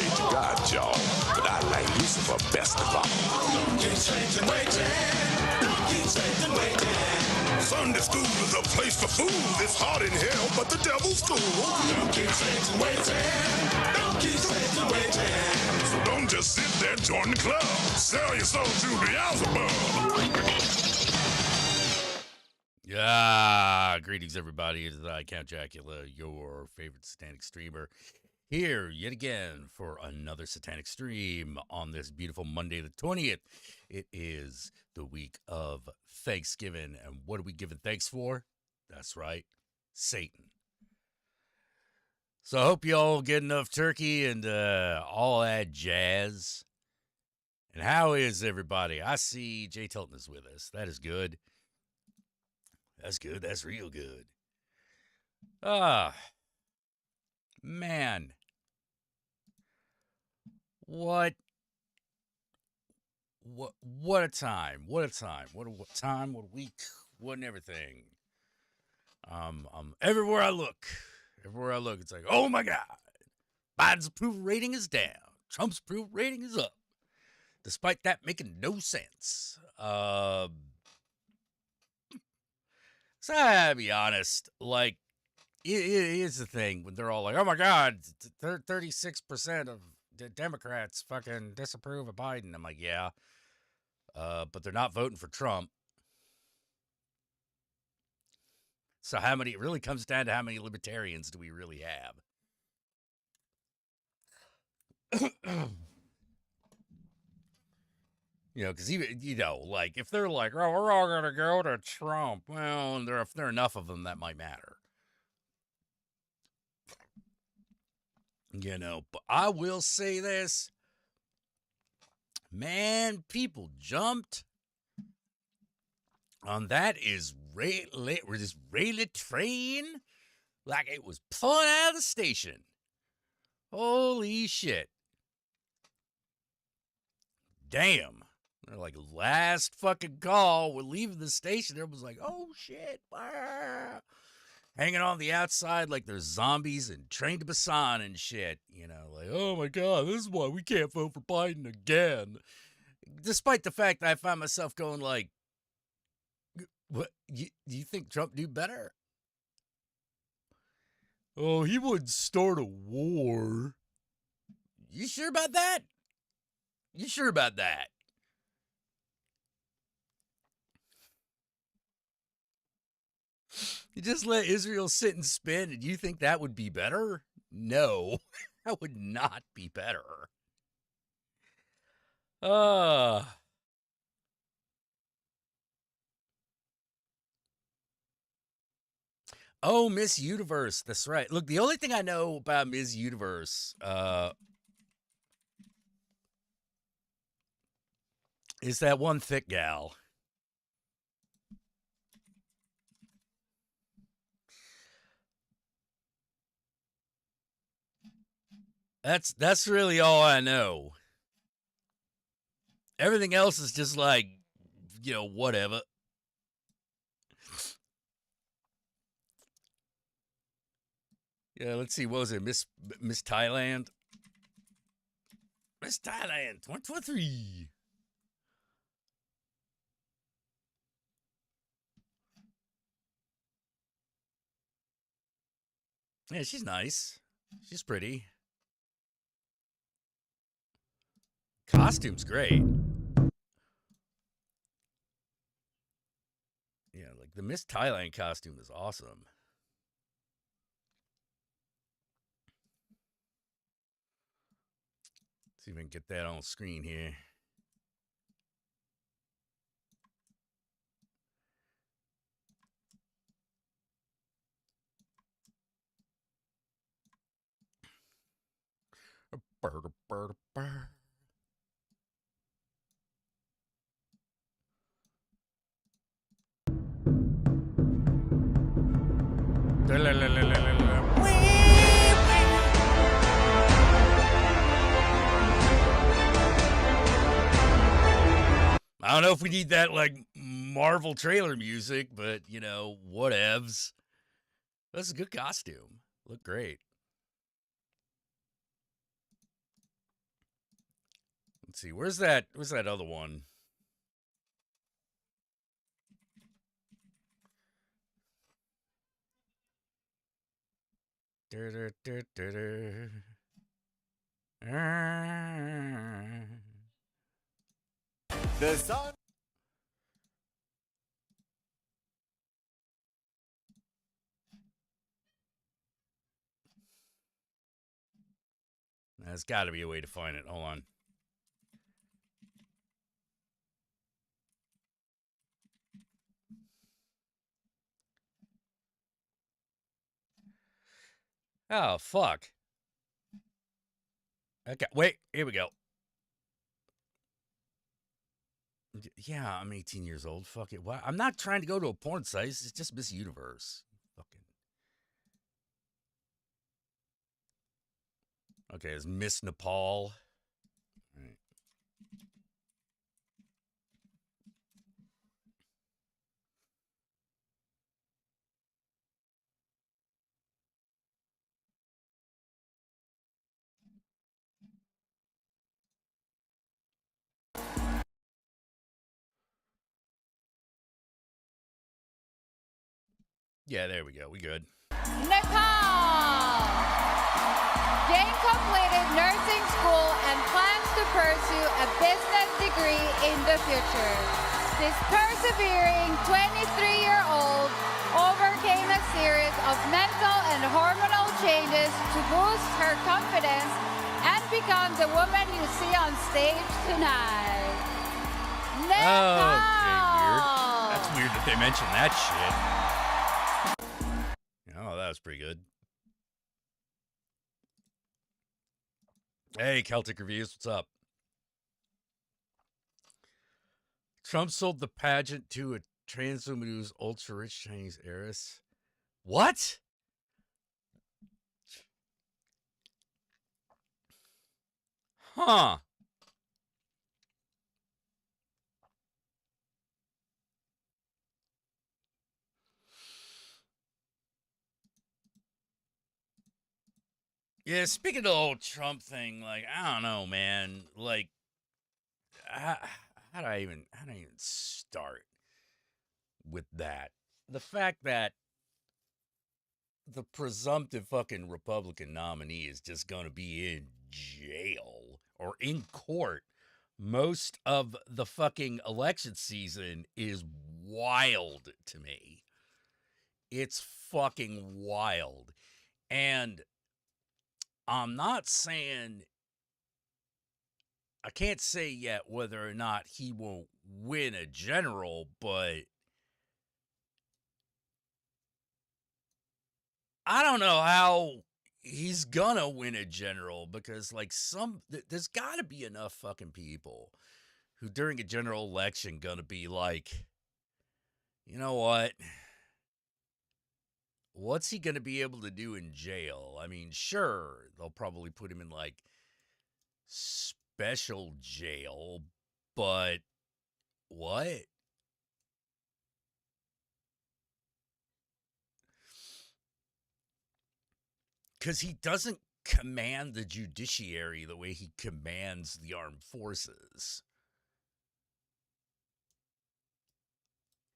pray to God, y'all, but I like Lucifer best of all. Don't keep Satan waiting. Don't keep Satan waiting. Sunday school is a place for fools. It's hot in hell, but the devil's cool. Don't keep Satan waiting. Don't keep Satan waiting. So don't just sit there, join the club. Sell your soul to Beelzebub. Greetings everybody. It is I, Count Jackula, your favorite satanic streamer, here yet again for another satanic stream on this beautiful Monday the 20th. It is the week of Thanksgiving, and what are we giving thanks for? That's right, Satan. So I hope you all get enough turkey and all that jazz. And how is everybody? I see Jay Tilton is with us. That is good. That's good. That's real good. Man. What a time. What a time. What a time, what a week, what and everything. Everywhere I look, it's like, oh my God. Biden's approval rating is down. Trump's approval rating is up. Despite that making no sense. So I gotta be honest, like, here's the thing, when they're all like, oh my God, 36% of the Democrats fucking disapprove of Biden. I'm like, yeah, but they're not voting for Trump. So it really comes down to how many libertarians do we really have? You know, because even, you know, like, if they're like, oh, we're all going to go to Trump, well, if there are enough of them, that might matter. You know, but I will say this. Man, people jumped on that Israeli train like it was pulling out of the station. Holy shit. Damn. They're like, last fucking call. We're leaving the station. Everyone's like, oh shit. Ah. Hanging on the outside like there's zombies and Train to Busan and shit. You know, like, oh my God, this is why we can't vote for Biden again. Despite the fact that I find myself going like, what? You think Trump do better? Oh, he would start a war. You sure about that? You sure about that? You just let Israel sit and spin, and you think that would be better? No, that would not be better. Oh, Miss Universe. That's right. Look, the only thing I know about Miss Universe is that one thick gal. That's really all I know. Everything else is just like, you know, whatever. Yeah, let's see. What was it? Miss Thailand? Miss Thailand 2023. Yeah, she's nice. She's pretty. Costume's great. Yeah, like the Miss Thailand costume is awesome. Let's see if we can get that on screen here. I don't know if we need that like Marvel trailer music, but you know, whatevs. That's a good costume. Look great. Let's see. Where's that other one? The song. There's got to be a way to find it. Hold on. Oh, fuck. Okay, wait. Here we go. Yeah, I'm 18 years old. Fuck it. Why? I'm not trying to go to a porn site. It's just Miss Universe. Fucking. Okay, it's Miss Nepal. All right. Yeah, there we go. We good. Nepal. Jane completed nursing school and plans to pursue a business degree in the future. This persevering 23-year-old overcame a series of mental and hormonal changes to boost her confidence and become the woman you see on stage tonight. Nepal. Okay, weird. That's weird that they mentioned that shit. Oh, that was pretty good. Hey, Celtic Reviews, what's up? Trump sold the pageant to a transwoman who's ultra-rich Chinese heiress. What? Huh. Yeah, speaking of the whole Trump thing, like, I don't know, man. Like, how do I even start with that? The fact that the presumptive fucking Republican nominee is just going to be in jail or in court most of the fucking election season is wild to me. It's fucking wild. And I'm not saying, I can't say yet whether or not he will win a general, but I don't know how he's gonna win a general because, like, there's got to be enough fucking people who during a general election gonna be like, you know what? What's he gonna be able to do in jail? I mean, sure, they'll probably put him in like special jail, but what? Because he doesn't command the judiciary the way he commands the armed forces.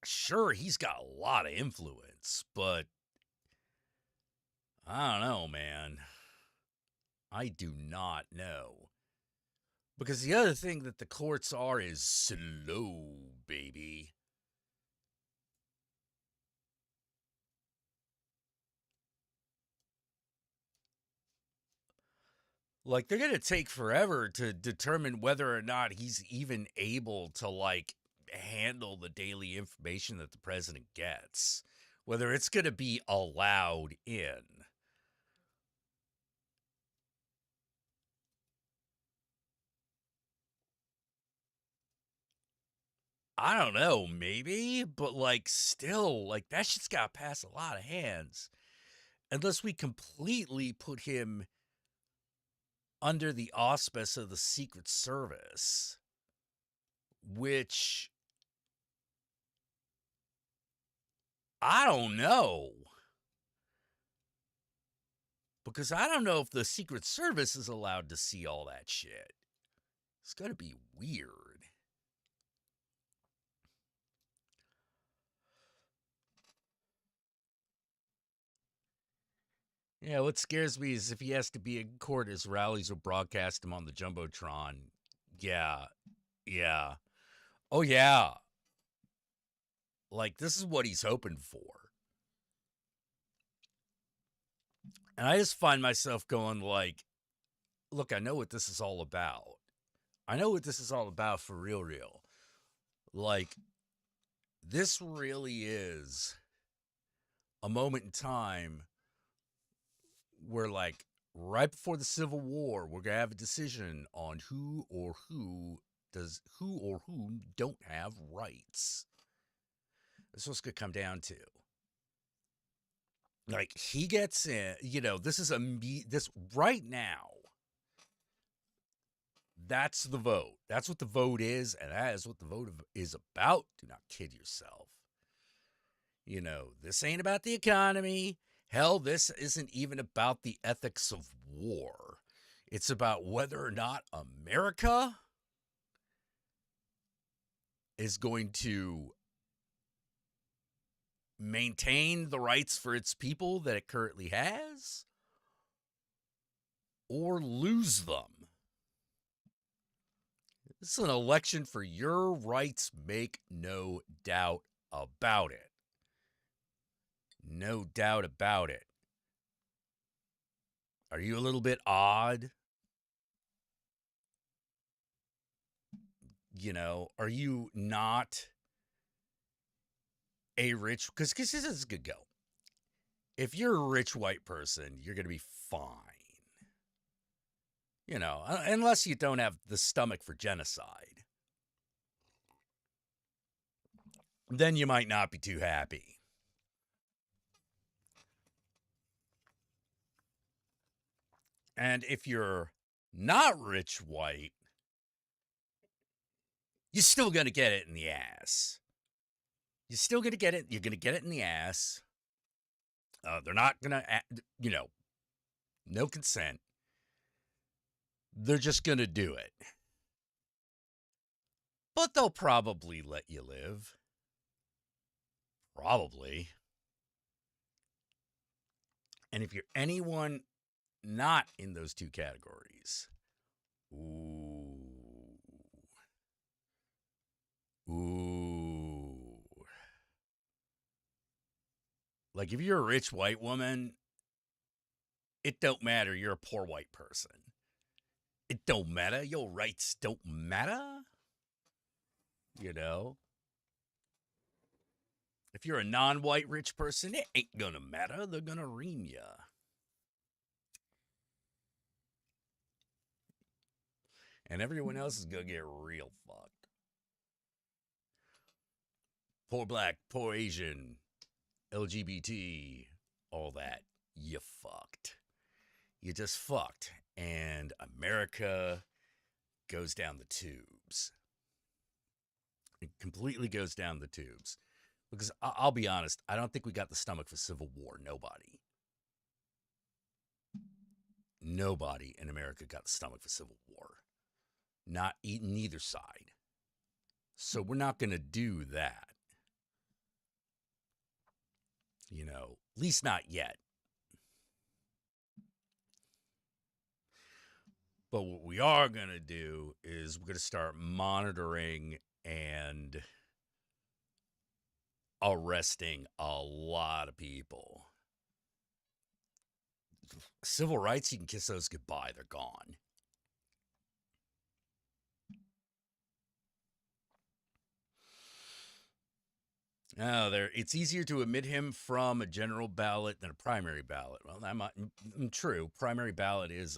Sure, he's got a lot of influence, but I don't know, man. I do not know. Because the other thing that the courts are is slow, baby. Like, they're going to take forever to determine whether or not he's even able to, like, handle the daily information that the president gets. Whether it's going to be allowed in. I don't know, maybe, but, like, still, like, that shit's got to pass a lot of hands. Unless we completely put him under the auspice of the Secret Service, which I don't know. Because I don't know if the Secret Service is allowed to see all that shit. It's going to be weird. Yeah, what scares me is if he has to be in court, his rallies will broadcast him on the Jumbotron. Yeah, yeah. Oh, yeah. Like, this is what he's hoping for. And I just find myself going like, look, I know what this is all about. I know what this is all about for real, real. Like, this really is a moment in time where, like, right before the Civil War, we're going to have a decision on who or whom don't have rights. That's what's going to come down to. Like, he gets in, this is this right now. That's the vote. That's what the vote is, and that is what the vote is about. Do not kid yourself. This ain't about the economy. Hell, this isn't even about the ethics of war. It's about whether or not America is going to maintain the rights for its people that it currently has or lose them. This is an election for your rights, make no doubt about it. No doubt about it. Are you a little bit odd? Are you not a rich, because this is a good go. If you're a rich white person, you're going to be fine. Unless you don't have the stomach for genocide. Then you might not be too happy. And if you're not rich white, you're still going to get it in the ass. You're still going to get it. You're going to get it in the ass. They're not going to, no consent. They're just going to do it. But they'll probably let you live. Probably. And if you're anyone not in those two categories, ooh. Like, if you're a rich white woman, it don't matter. You're a poor white person. It don't matter. Your rights don't matter. If you're a non-white rich person, it ain't gonna matter. They're gonna ream you. And everyone else is gonna get real fucked. Poor black, poor Asian, LGBT, all that. You fucked. You just fucked. And America goes down the tubes. It completely goes down the tubes. Because I'll be honest, I don't think we got the stomach for civil war. Nobody in America got the stomach for civil war. Not neither side. So we're not going to do that. At least not yet. But what we are going to do is we're going to start monitoring and arresting a lot of people. Civil rights, you can kiss those goodbye. They're gone. It's easier to omit him from a general ballot than a primary ballot. Well, that might true. Primary ballot is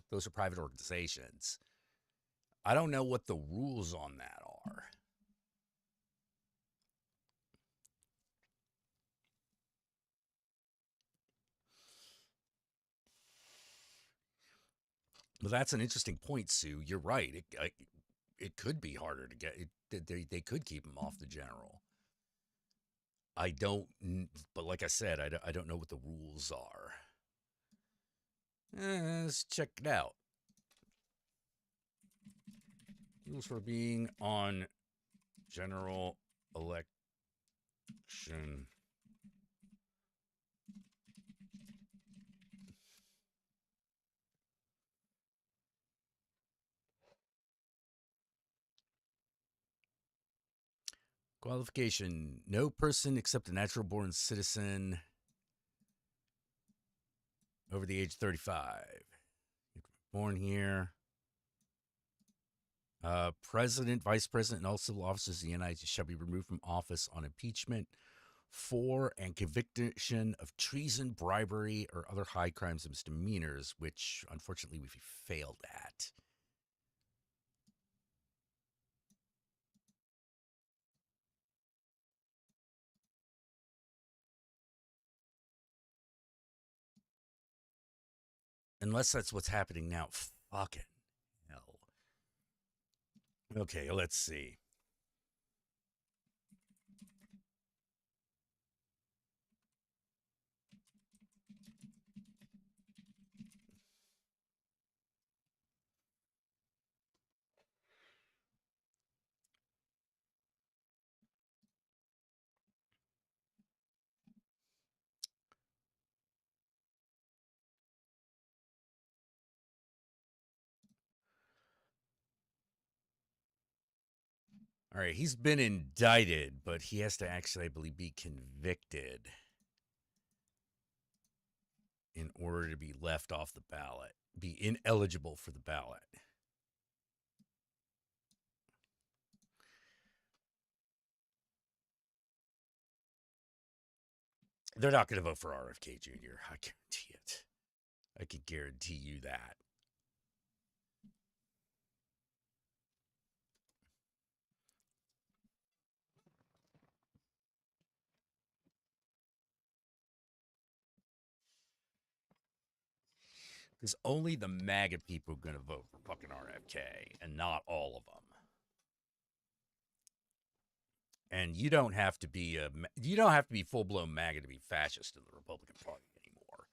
those are private organizations. I don't know what the rules on that are. Well, that's an interesting point, Sue. You're right. It could be harder to get. They could keep him off the general. I don't, but like I said, I don't know what the rules are. Let's check it out. Rules for being on general election. Qualification: no person except a natural born citizen over the age of 35. Born here. President, vice president, and all civil officers of the United States shall be removed from office on impeachment for and conviction of treason, bribery, or other high crimes and misdemeanors, which unfortunately we've failed at. Unless that's what's happening now. Fucking hell. Okay, let's see. All right, he's been indicted, but he has to actually, I believe, be convicted in order to be left off the ballot, be ineligible for the ballot. They're not going to vote for RFK Jr. I guarantee it. I can guarantee you that. Because only the MAGA people are going to vote for fucking RFK, and not all of them. And you don't have to be full blown MAGA to be fascist in the Republican Party anymore.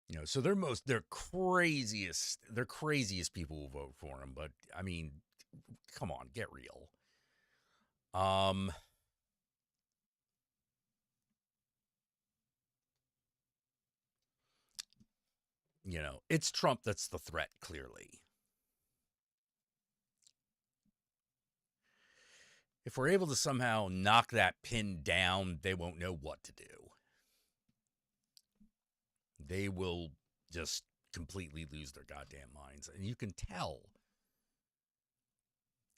You know, so they're craziest people will vote for him. But I mean, come on, get real. You know, it's Trump that's the threat, clearly. If we're able to somehow knock that pin down, they won't know what to do. They will just completely lose their goddamn minds. And you can tell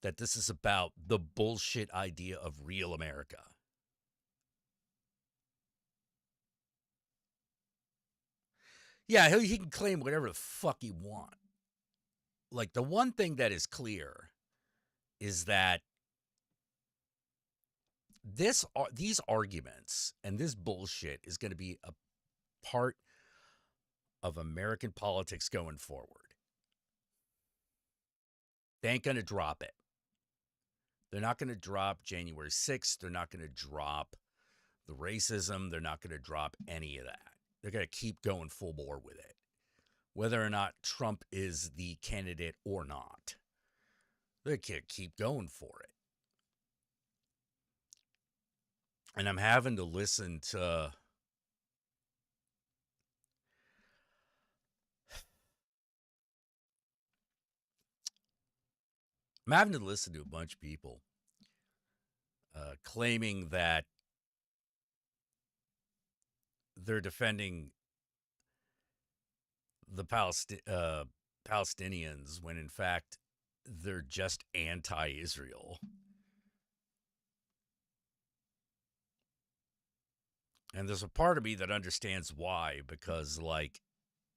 that this is about the bullshit idea of real America. Yeah, he can claim whatever the fuck he wants. Like, the one thing that is clear is that these arguments and this bullshit is going to be a part of American politics going forward. They ain't going to drop it. They're not going to drop January 6th. They're not going to drop the racism. They're not going to drop any of that. They're going to keep going full bore with it, whether or not Trump is the candidate or not. They're going to keep going for it. And I'm having to listen to a bunch of people claiming that they're defending the Palestinians when in fact they're just anti-Israel. And there's a part of me that understands why, because like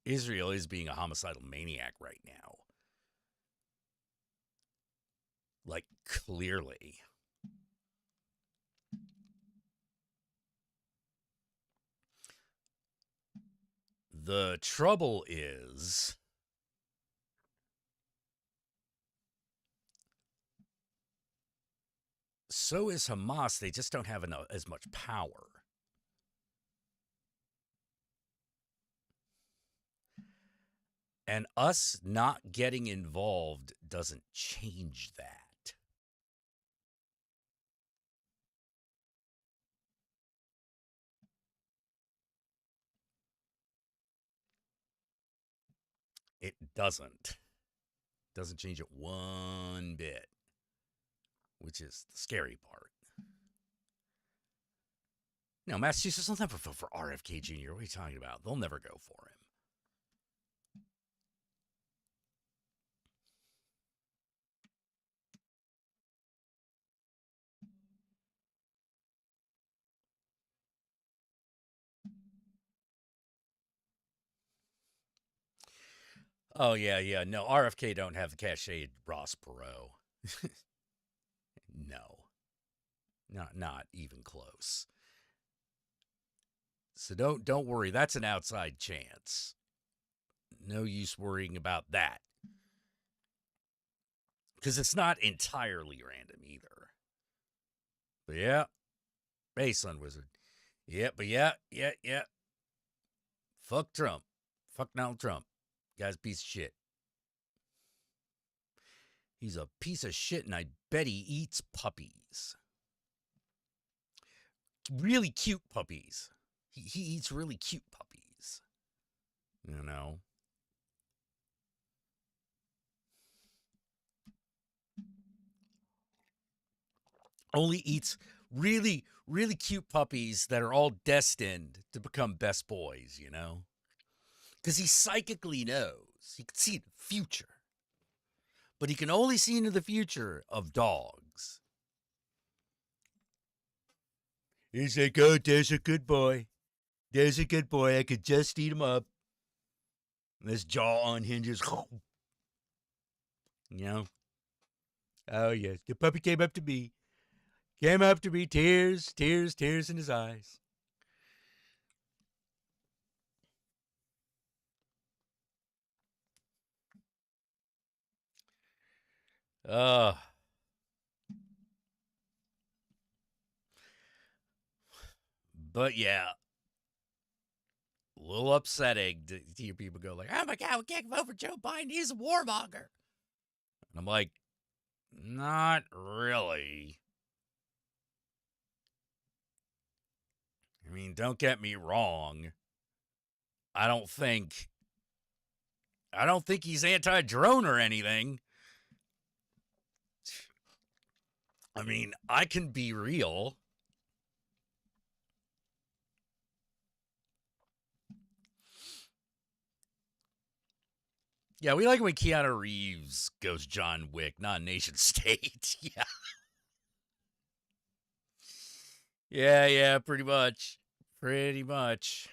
Israel is being a homicidal maniac right now. Like, clearly. The trouble is so is Hamas. They just don't have as much power. And us not getting involved doesn't change that. It doesn't. Doesn't change it one bit, which is the scary part. No, Massachusetts will never vote for RFK Jr. What are you talking about? They'll never go for him. Oh, yeah. No, RFK don't have the cachet of Ross Perot. No. Not even close. So don't worry. That's an outside chance. No use worrying about that. Because it's not entirely random either. But yeah. Hey, Sun Wizard. Yeah, but yeah. Fuck Trump. Fuck Donald Trump. Guy's a piece of shit. He's a piece of shit, and I bet he eats puppies. Really cute puppies. He eats really cute puppies. You know? Only eats really, really cute puppies that are all destined to become best boys, you know? Because he psychically knows. He can see the future. But he can only see into the future of dogs. He's like, oh, there's a good boy. There's a good boy. I could just eat him up. And his jaw unhinges. You know? Oh, yes. The puppy came up to me. Tears in his eyes. But yeah, a little upsetting to hear people go like, oh my God, we can't vote for Joe Biden. He's a warmonger. And I'm like, not really. I mean, don't get me wrong. I don't think he's anti-drone or anything. I mean, I can be real. Yeah, we like when Keanu Reeves goes John Wick, not nation state. Yeah. Yeah, pretty much. Pretty much.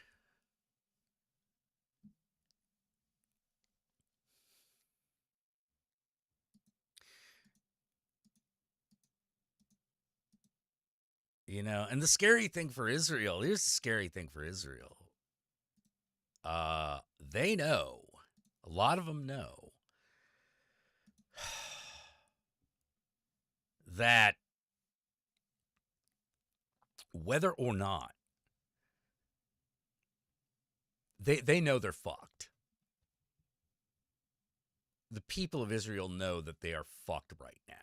You know, and the scary thing for Israel, here's the scary thing for Israel. They know. A lot of them know that whether or not they know they're fucked. The people of Israel know that they are fucked right now.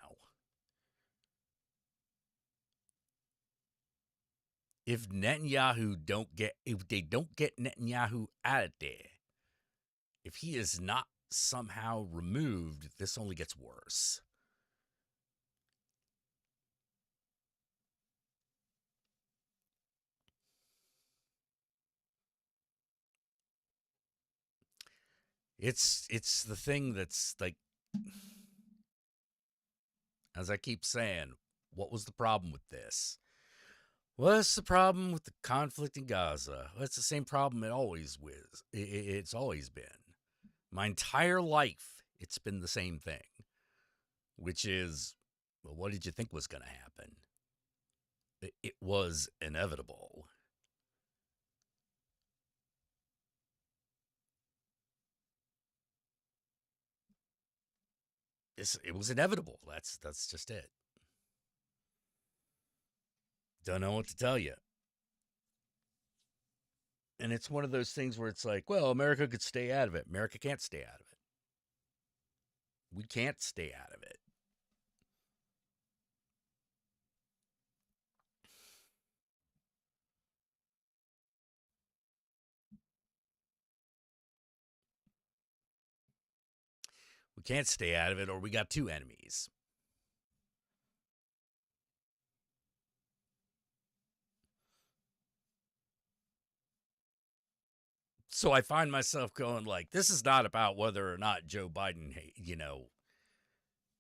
If they don't get Netanyahu out of there, if he is not somehow removed, this only gets worse. It's the thing that's like, as I keep saying, what was the problem with this? What's the problem with the conflict in Gaza? Well, it's the same problem it always was. It's always been. My entire life, it's been the same thing, which is, well, what did you think was going to happen? It was inevitable. It was inevitable. That's just it. Don't know what to tell you. And it's one of those things where it's like, well, America could stay out of it. America can't stay out of it. We can't stay out of it. We can't stay out of it, or we got two enemies. So I find myself going like, this is not about whether or not Joe Biden,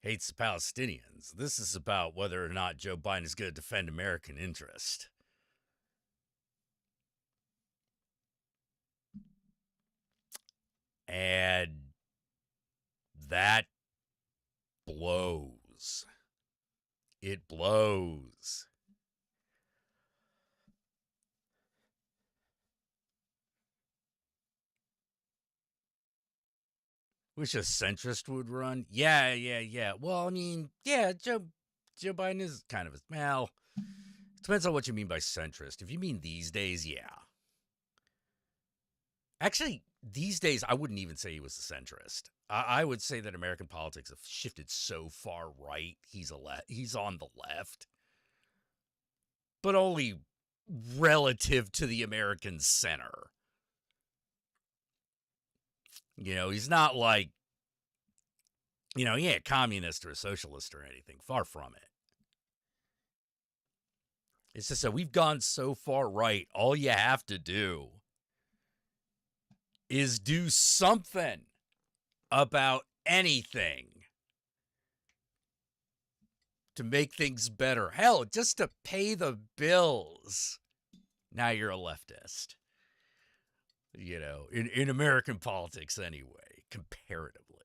hates the Palestinians. This is about whether or not Joe Biden is going to defend American interest. And that blows. It blows. Wish a centrist would run. Yeah. Well, I mean, yeah, Joe Biden is kind of well, it depends on what you mean by centrist. If you mean these days, yeah. Actually, these days, I wouldn't even say he was a centrist. I would say that American politics have shifted so far right. He's on the left, but only relative to the American center. He's not like, he ain't a communist or a socialist or anything. Far from it. It's just that we've gone so far right, all you have to do is do something about anything to make things better. Hell, just to pay the bills. Now you're a leftist. In American politics anyway, comparatively.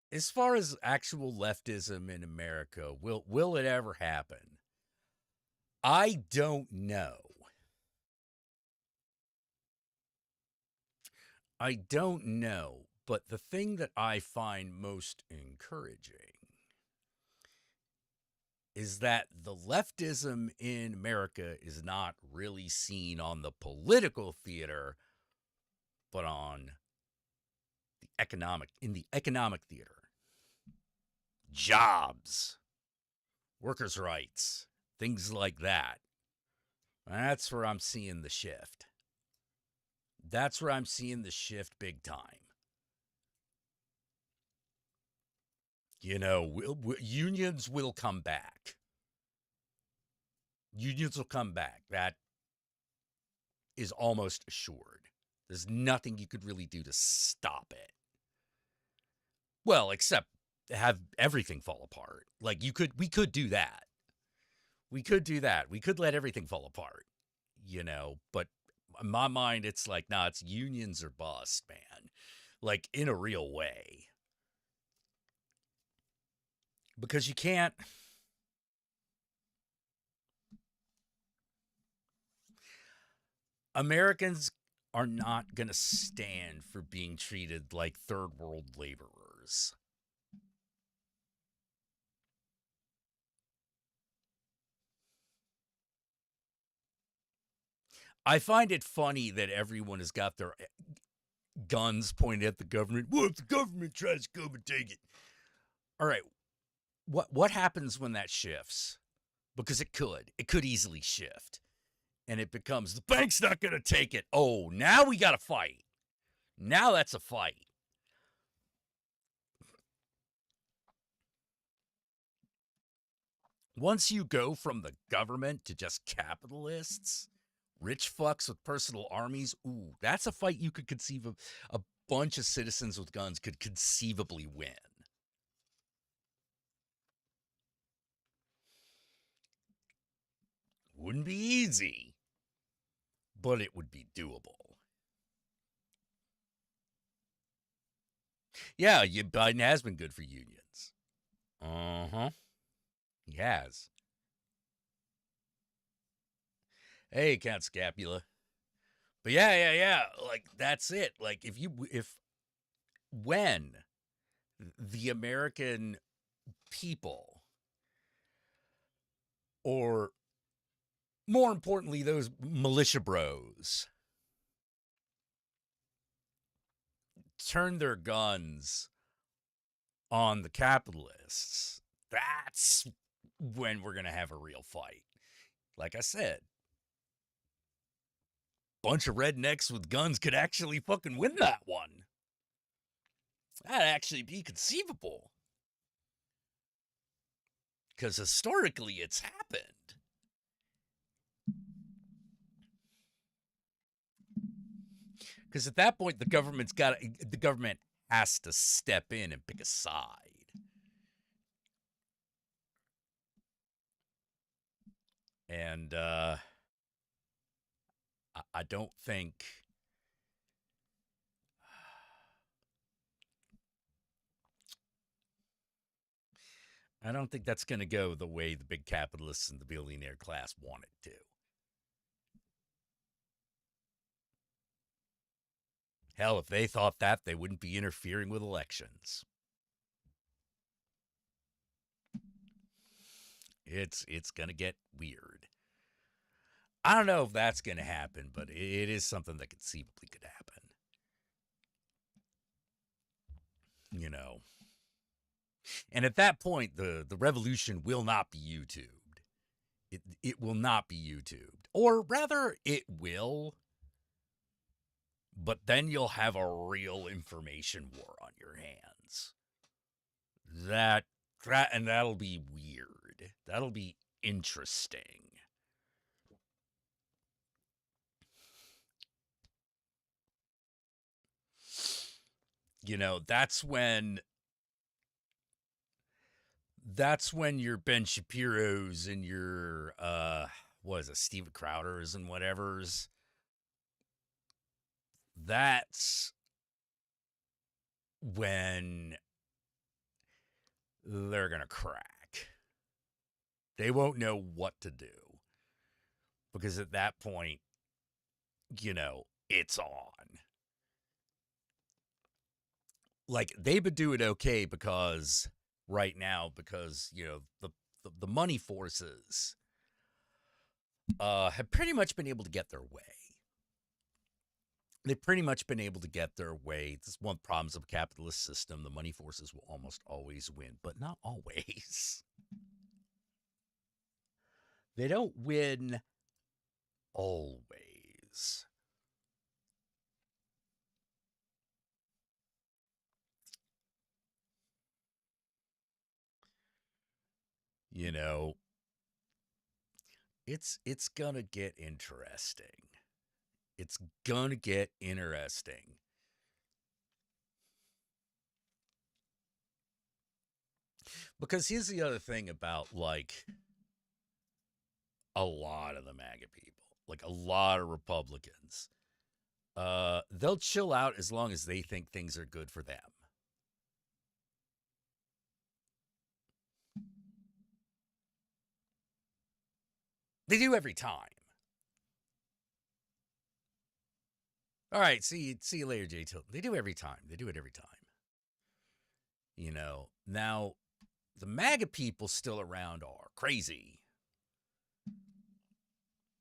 As far as actual leftism in America, will it ever happen? I don't know. I don't know, but the thing that I find most encouraging is that the leftism in America is not really seen on the political theater, but on in the economic theater. Jobs, workers' rights, things like that. That's where I'm seeing the shift. That's where I'm seeing the shift big time. Unions will come back. Unions will come back. That is almost assured. There's nothing you could really do to stop it. Well, except have everything fall apart. Like we could do that. We could do that. We could let everything fall apart, but in my mind, it's like, nah, it's unions or bust, man. Like, in a real way. Because you can't. Americans are not going to stand for being treated like third world laborers. I find it funny that everyone has got their guns pointed at the government. Well, if the government tries to come and take it. All right. What happens when that shifts? Because it could easily shift. And it becomes, the bank's not going to take it. Oh, now we got to fight. Now that's a fight. Once you go from the government to just capitalists, rich fucks with personal armies, ooh, that's a fight you could conceive of. A bunch of citizens with guns could conceivably win. Wouldn't be easy, but it would be doable. Yeah, Biden has been good for unions. Uh-huh. He has. Hey, Count Scapula. But yeah. Like, that's it. Like, when the American people, or more importantly, those militia bros, turn their guns on the capitalists, that's when we're going to have a real fight. Like I said, bunch of rednecks with guns could actually fucking win that one. That'd actually be conceivable. Because historically it's happened. Because at that point the government has to step in and pick a side. And I don't think that's going to go the way the big capitalists and the billionaire class want it to. Hell, if they thought that, they wouldn't be interfering with elections. It's going to get weird. I don't know if that's going to happen, but it is something that conceivably could happen. You know. And at that point, the revolution will not be YouTubed. It will not be YouTubed. Or rather, it will. But then you'll have a real information war on your hands. And that'll be weird. That'll be interesting. You know, that's when your Ben Shapiro's and your what is it, Steven Crowder's and whatever's, that's when they're gonna crack. They won't know what to do. Because at that point, you know, it's on. Like, they've been doing okay because right now, because, you know, the money forces have pretty much been able to get their way. They've pretty much been able to get their way. This is one of the problems of a capitalist system. The money forces will almost always win, but not always. They don't win always. You know, it's gonna get interesting. It's gonna get interesting. Because here's the other thing about, like, a lot of the MAGA people, like a lot of Republicans. They'll chill out as long as they think things are good for them. They do every time. All right, see you later, Jay Tilton. They do every time. They do it every time. You know, now the MAGA people still around are crazy.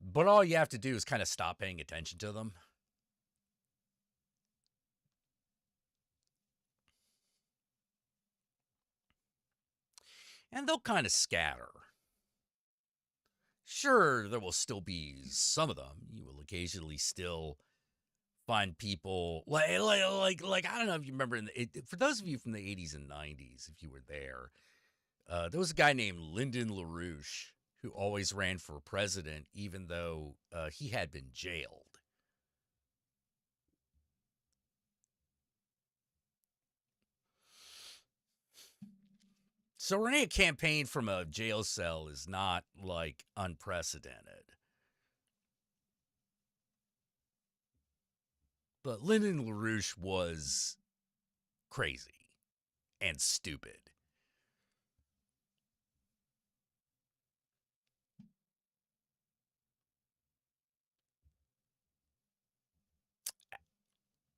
But all you have to do is kind of stop paying attention to them. And they'll kind of scatter. Sure, there will still be some of them. You will occasionally still find people like I don't know if you remember, for those of you from the 80s and 90s, if you were there was a guy named Lyndon LaRouche who always ran for president even though he had been jailed. So running a campaign from a jail cell is not, like, unprecedented. But Lyndon LaRouche was crazy and stupid.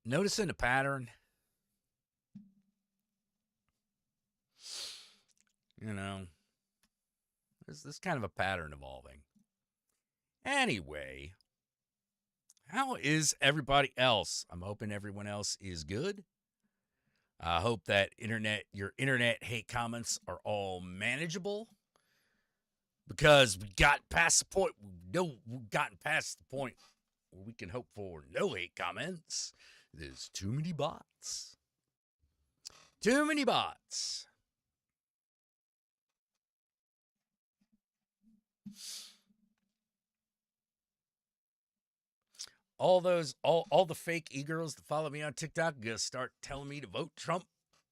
Noticing a pattern? You know, there's this kind of a pattern evolving. Anyway, how is everybody else? I'm hoping everyone else is good. I hope that your internet hate comments are all manageable, because we got past the point. We've gotten past the point where we can hope for no hate comments. There's too many bots. Too many bots. All the fake e-girls that follow me on TikTok are gonna start telling me to vote Trump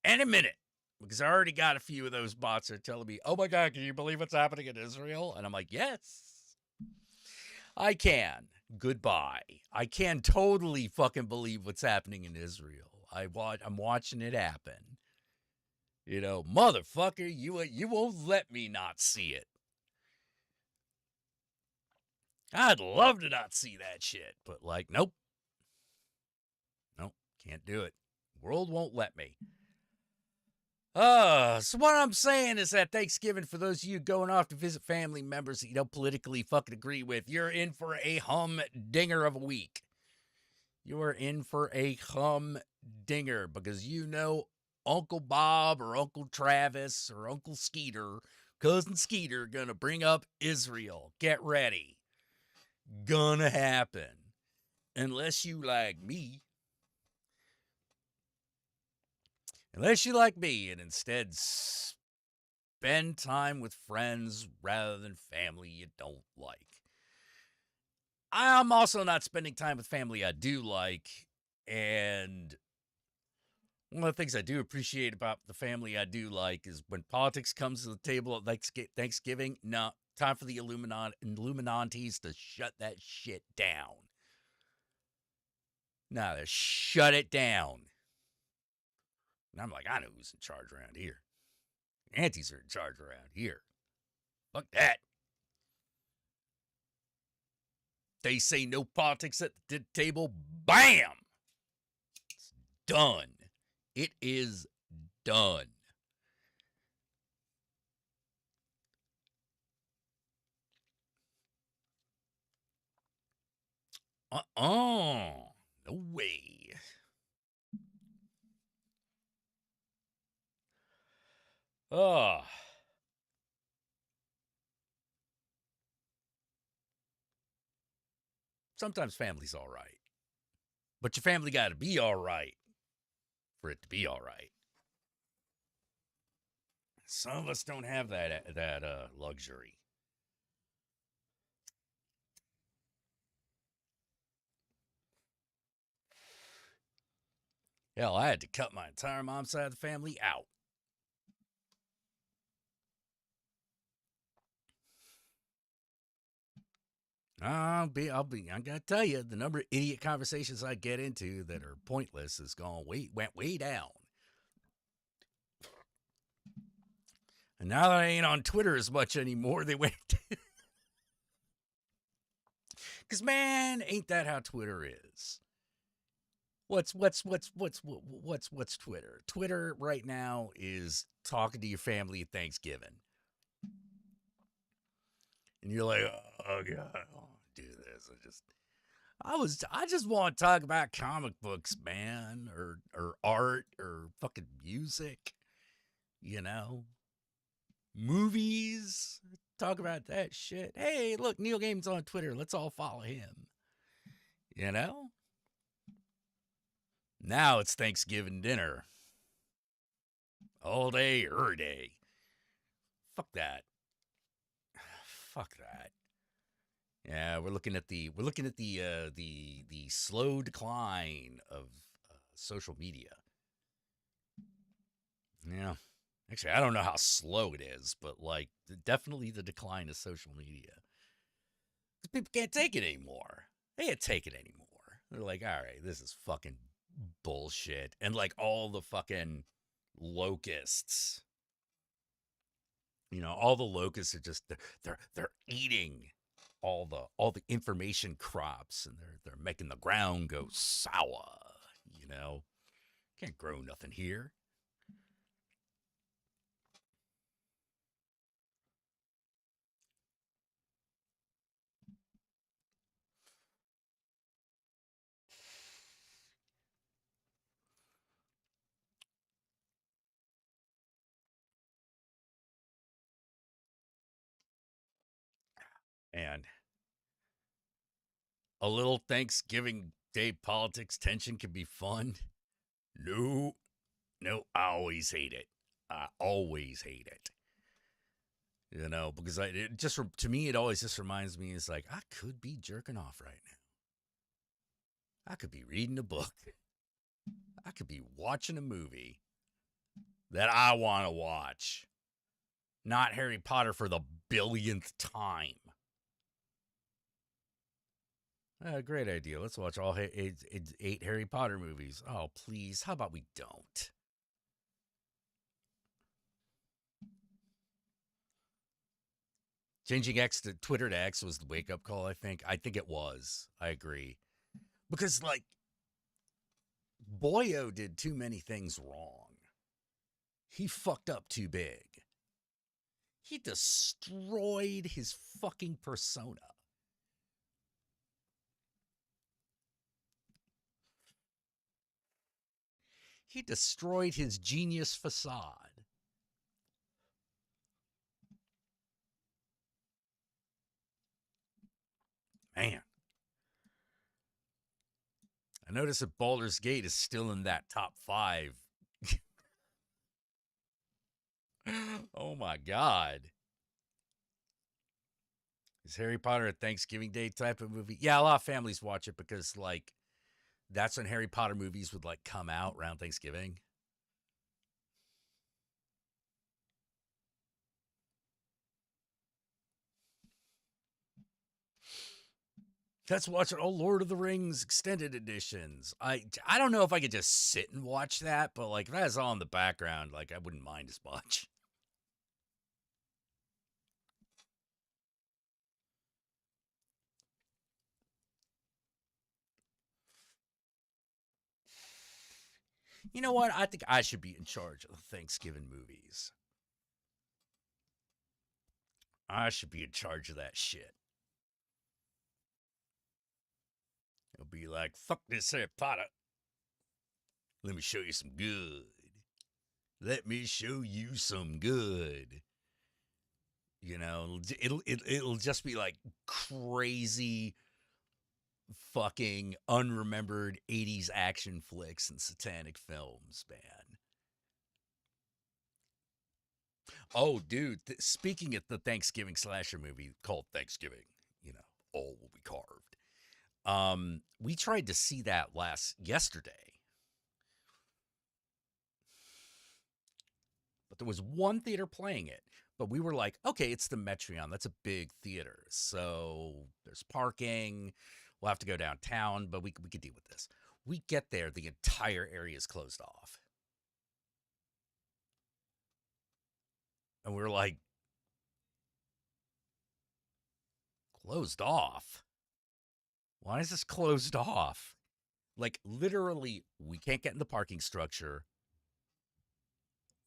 any minute, because I already got a few of those bots that are telling me, "Oh my God, can you believe what's happening in Israel?" And I'm like, "Yes, I can." Goodbye. I can totally fucking believe what's happening in Israel. I'm watching it happen. You know, motherfucker, you won't let me not see it. I'd love to not see that shit, but like, nope. Nope, can't do it. World won't let me. So what I'm saying is that Thanksgiving, for those of you going off to visit family members that you don't politically fucking agree with, you're in for a humdinger of a week. You're in for a humdinger, because you know Uncle Bob or Uncle Travis or Uncle Skeeter, Cousin Skeeter, gonna bring up Israel. Get ready. Gonna happen. Unless you like me. Unless you like me and instead spend time with friends rather than family you don't like. I'm also not spending time with family I do like. And one of the things I do appreciate about the family I do like is when politics comes to the table at Thanksgiving, no, time for the Illuminatis to shut that shit down. No, to shut it down. And I'm like, I know who's in charge around here. Aunties are in charge around here. Fuck that. They say no politics at the table. Bam! It's done. It is done. No way. Oh. Sometimes family's all right. But your family got to be all right for it to be all right. Some of us don't have that luxury. Hell, I had to cut my entire mom's side of the family out. I gotta tell you, the number of idiot conversations I get into that are pointless went way down. And now that I ain't on Twitter as much anymore, they went. Because man, ain't that how Twitter is? What's Twitter? Twitter right now is talking to your family at Thanksgiving, and you're like, oh God, I don't want to do this. I just want to talk about comic books, man, or art, or fucking music, you know, movies. Talk about that shit. Hey, look, Neil Gaiman's on Twitter. Let's all follow him. You know? Now it's Thanksgiving dinner. All day, every day. Fuck that. Fuck that. Yeah, we're looking at the slow decline of social media. Yeah. Actually, I don't know how slow it is, but like definitely the decline of social media. People can't take it anymore. They can't take it anymore. They're like, all right, this is fucking bullshit. And like all the fucking locusts, you know, all the locusts are just they're eating all the information crops, and they're making the ground go sour, you know. Can't grow nothing here. And a little Thanksgiving Day politics tension can be fun. No, I always hate it. I always hate it. You know, because to me, it always just reminds me, it's like, I could be jerking off right now. I could be reading a book. I could be watching a movie that I want to watch. Not Harry Potter for the billionth time. Great idea. Let's watch all 8 Harry Potter movies. Oh, please. How about we don't? Changing X to Twitter to X was the wake-up call, I think. I think it was. I agree. Because, like, Boyo did too many things wrong. He fucked up too big. He destroyed his fucking persona. He destroyed his genius facade. Man. I notice that Baldur's Gate is still in that top 5. Oh my God. Is Harry Potter a Thanksgiving Day type of movie? Yeah, a lot of families watch it because, like, that's when Harry Potter movies would, like, come out around Thanksgiving. Let's watch it. Oh, Lord of the Rings extended editions. I don't know if I could just sit and watch that, but, like, if that was all in the background, like, I wouldn't mind as much. You know what? I think I should be in charge of the Thanksgiving movies. I should be in charge of that shit. It'll be like, fuck this Harry Potter. Let me show you some good. Let me show you some good. You know, it'll just be like crazy fucking unremembered 80s action flicks and satanic films, man. Oh, dude, speaking of the Thanksgiving slasher movie called Thanksgiving, you know, all will be carved. We tried to see that yesterday. But there was one theater playing it. But we were like, okay, it's the Metreon. That's a big theater. So there's parking. We'll have to go downtown, but we could deal with this. We get there, the entire area is closed off. And we were like, closed off? Why is this closed off? Like, literally, we can't get in the parking structure.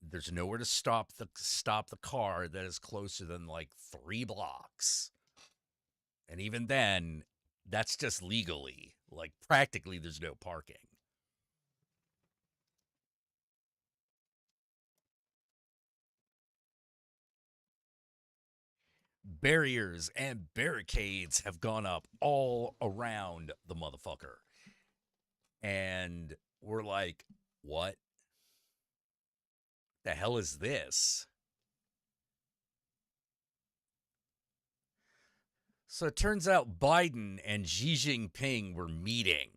There's nowhere to stop the car that is closer than like 3 blocks. And even then, that's just legally. Like, practically, there's no parking. Barriers and barricades have gone up all around the motherfucker. And we're like, what the hell is this? So it turns out Biden and Xi Jinping were meeting.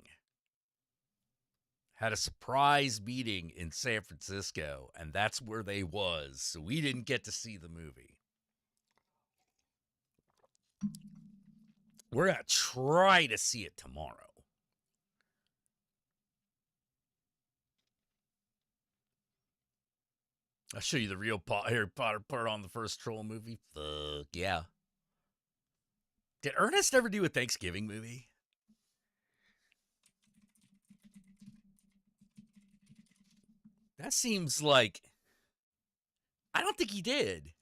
Had a surprise meeting in San Francisco, and that's where they was. So we didn't get to see the movie. We're going to try to see it tomorrow. I'll show you the real Harry Potter part on the first Troll movie. Fuck yeah. Did Ernest ever do a Thanksgiving movie? That seems like... I don't think he did.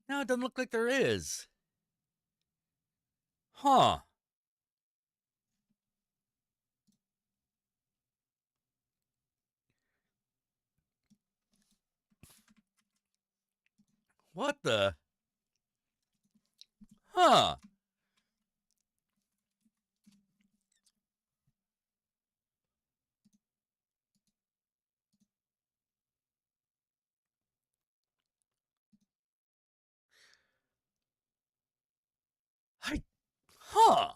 No, it doesn't look like there is. Huh. What the? Huh. Huh.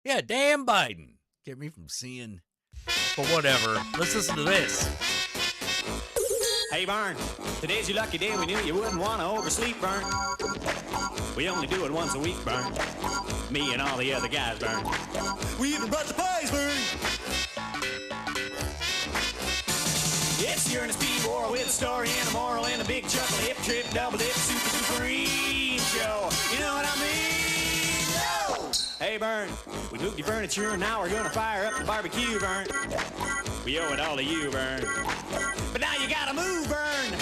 Yeah, damn Biden. Get me from seeing. But whatever. Let's listen to this. Hey, Vern, today's your lucky day. We knew you wouldn't want to oversleep, Vern. We only do it once a week, Vern. Me and all the other guys, Vern. We even brought the pies, Vern. It's your Ernest P. War with a story and a moral and a big chuckle, hip trip, double dip, super green show. You know what I mean? No! Hey, Vern, we moved your furniture and now we're gonna fire up the barbecue, Vern. We owe it all to you, Vern. But now you gotta move, Vern.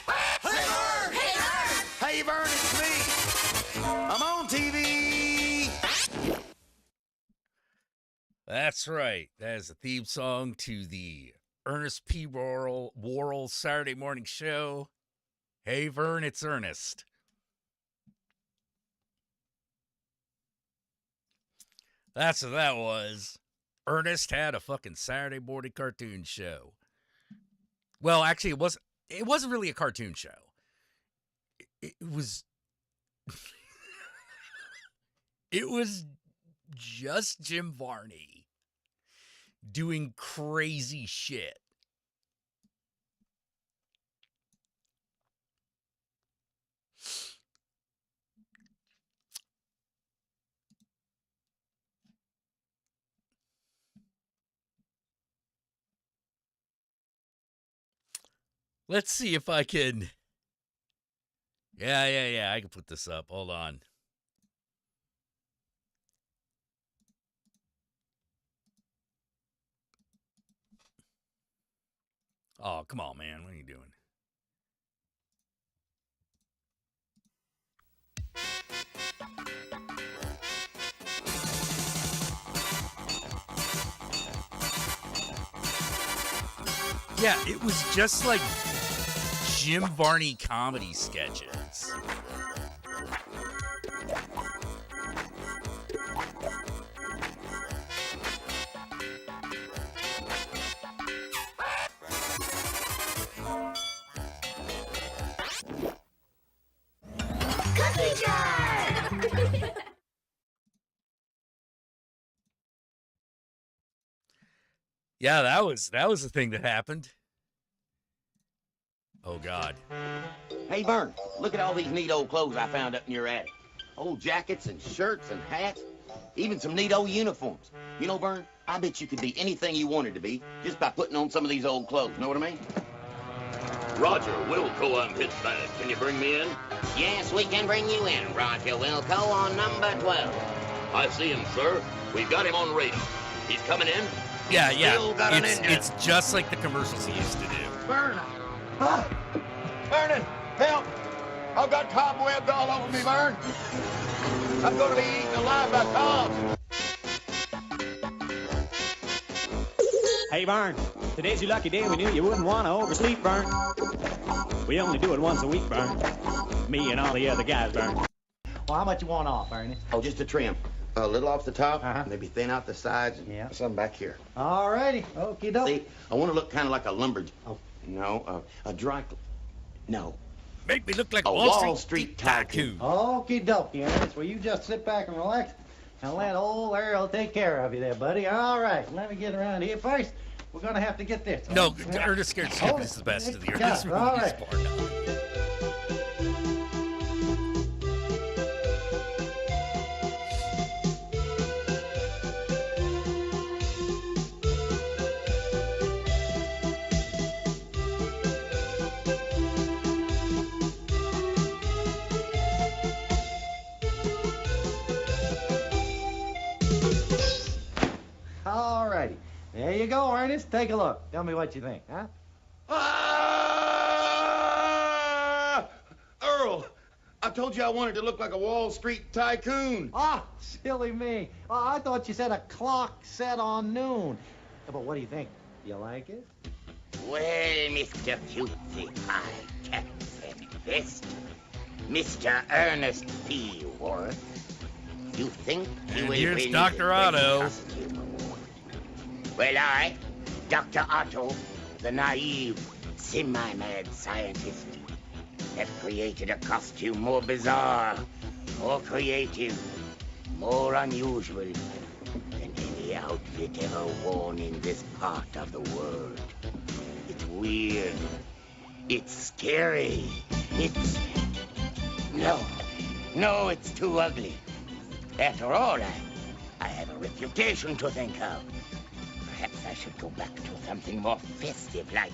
Hey, Vern! Hey, Vern! Hey, Vern, it's me. I'm on TV. That's right. That is a theme song to the Ernest P. Worrell Saturday morning show. Hey, Vern, it's Ernest. That's what that was. Ernest had a fucking Saturday morning cartoon show. Well, actually, it wasn't really a cartoon show. It was it was just Jim Varney doing crazy shit. Let's see if I can. Yeah. I can put this up. Hold on. Oh, come on, man. What are you doing? Yeah, it was just like Jim Varney comedy sketches. Yeah, that was the thing that happened. Oh, God. Hey, Vern, look at all these neat old clothes I found up in your attic. Old jackets and shirts and hats, even some neat old uniforms. You know, Vern, I bet you could be anything you wanted to be just by putting on some of these old clothes. Know what I mean? Roger, Wilco on pitch bad. Can you bring me in? Yes, we can bring you in, Roger Wilco, on number 12. I see him, sir. We've got him on radar. He's coming in? Yeah. Still got an engine. It's just like the commercials he used to do. Vern! Vernon, help! I've got cobwebs all over me, Vern. I'm going to be eaten alive by cobs. Hey, Vern, today's your lucky day. We knew you wouldn't want to oversleep, Vern. We only do it once a week, Vern. Me and all the other guys, Vern. Well, how much you want off, Ernie? Oh, just a trim. A little off the top, Uh-huh. maybe thin out the sides, and Yeah. some back here. All righty. Okie doke. See, I want to look kind of like a lumberjack. Oh. No, a dry... No, Make me look like a Wall Street tycoon. Okie dokie, Ernest. Well, you just sit back and relax and let old Earl take care of you there, buddy. All right, let me get around here first. We're going to have to get this. No, Ernest Scared Stiff is the best of the Ernest Yeah, all movies right. part. All righty. There you go, Ernest. Take a look. Tell me what you think, huh? I told you I wanted to look like a Wall Street tycoon. Ah, silly me. I thought you said a clock set on noon. But what do you think? You like it? Well, Mr. Cutesy Pie Cat Fest, Mr. Ernest P. Worth, you think you And will here's win Dr. the Otto. costume award? Well, I, Dr. Otto, the naive, semi-mad scientist, have created a costume more bizarre, more creative, more unusual than any outfit ever worn in this part of the world. It's weird. It's scary. It's... No, it's too ugly. After all, I have a reputation to think of. Perhaps I should go back to something more festive, like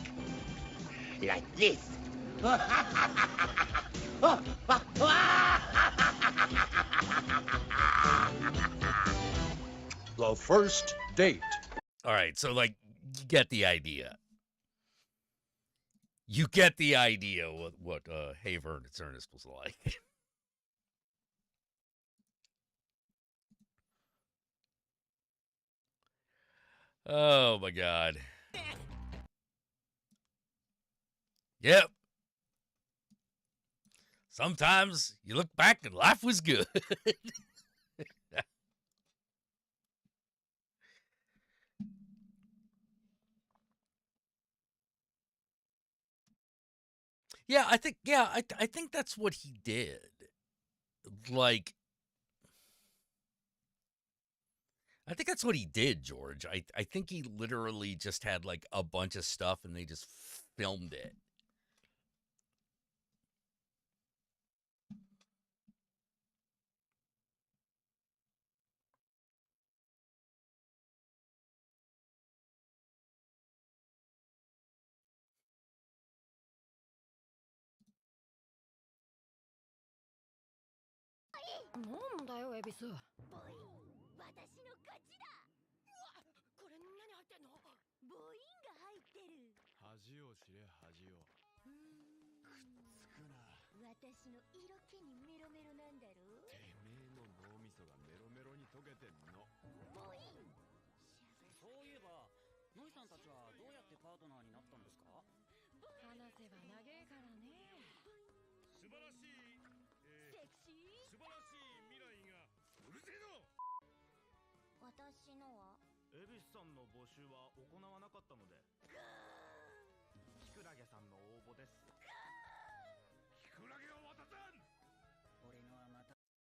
this. The first date. All right, so like, you get the idea. You get the idea what Hey Ernest was like. Oh my God. Yep. Sometimes you look back and life was good. Yeah, I think that's what he did. Like, I think that's what he did, George. I think he literally just had like a bunch of stuff and they just filmed it.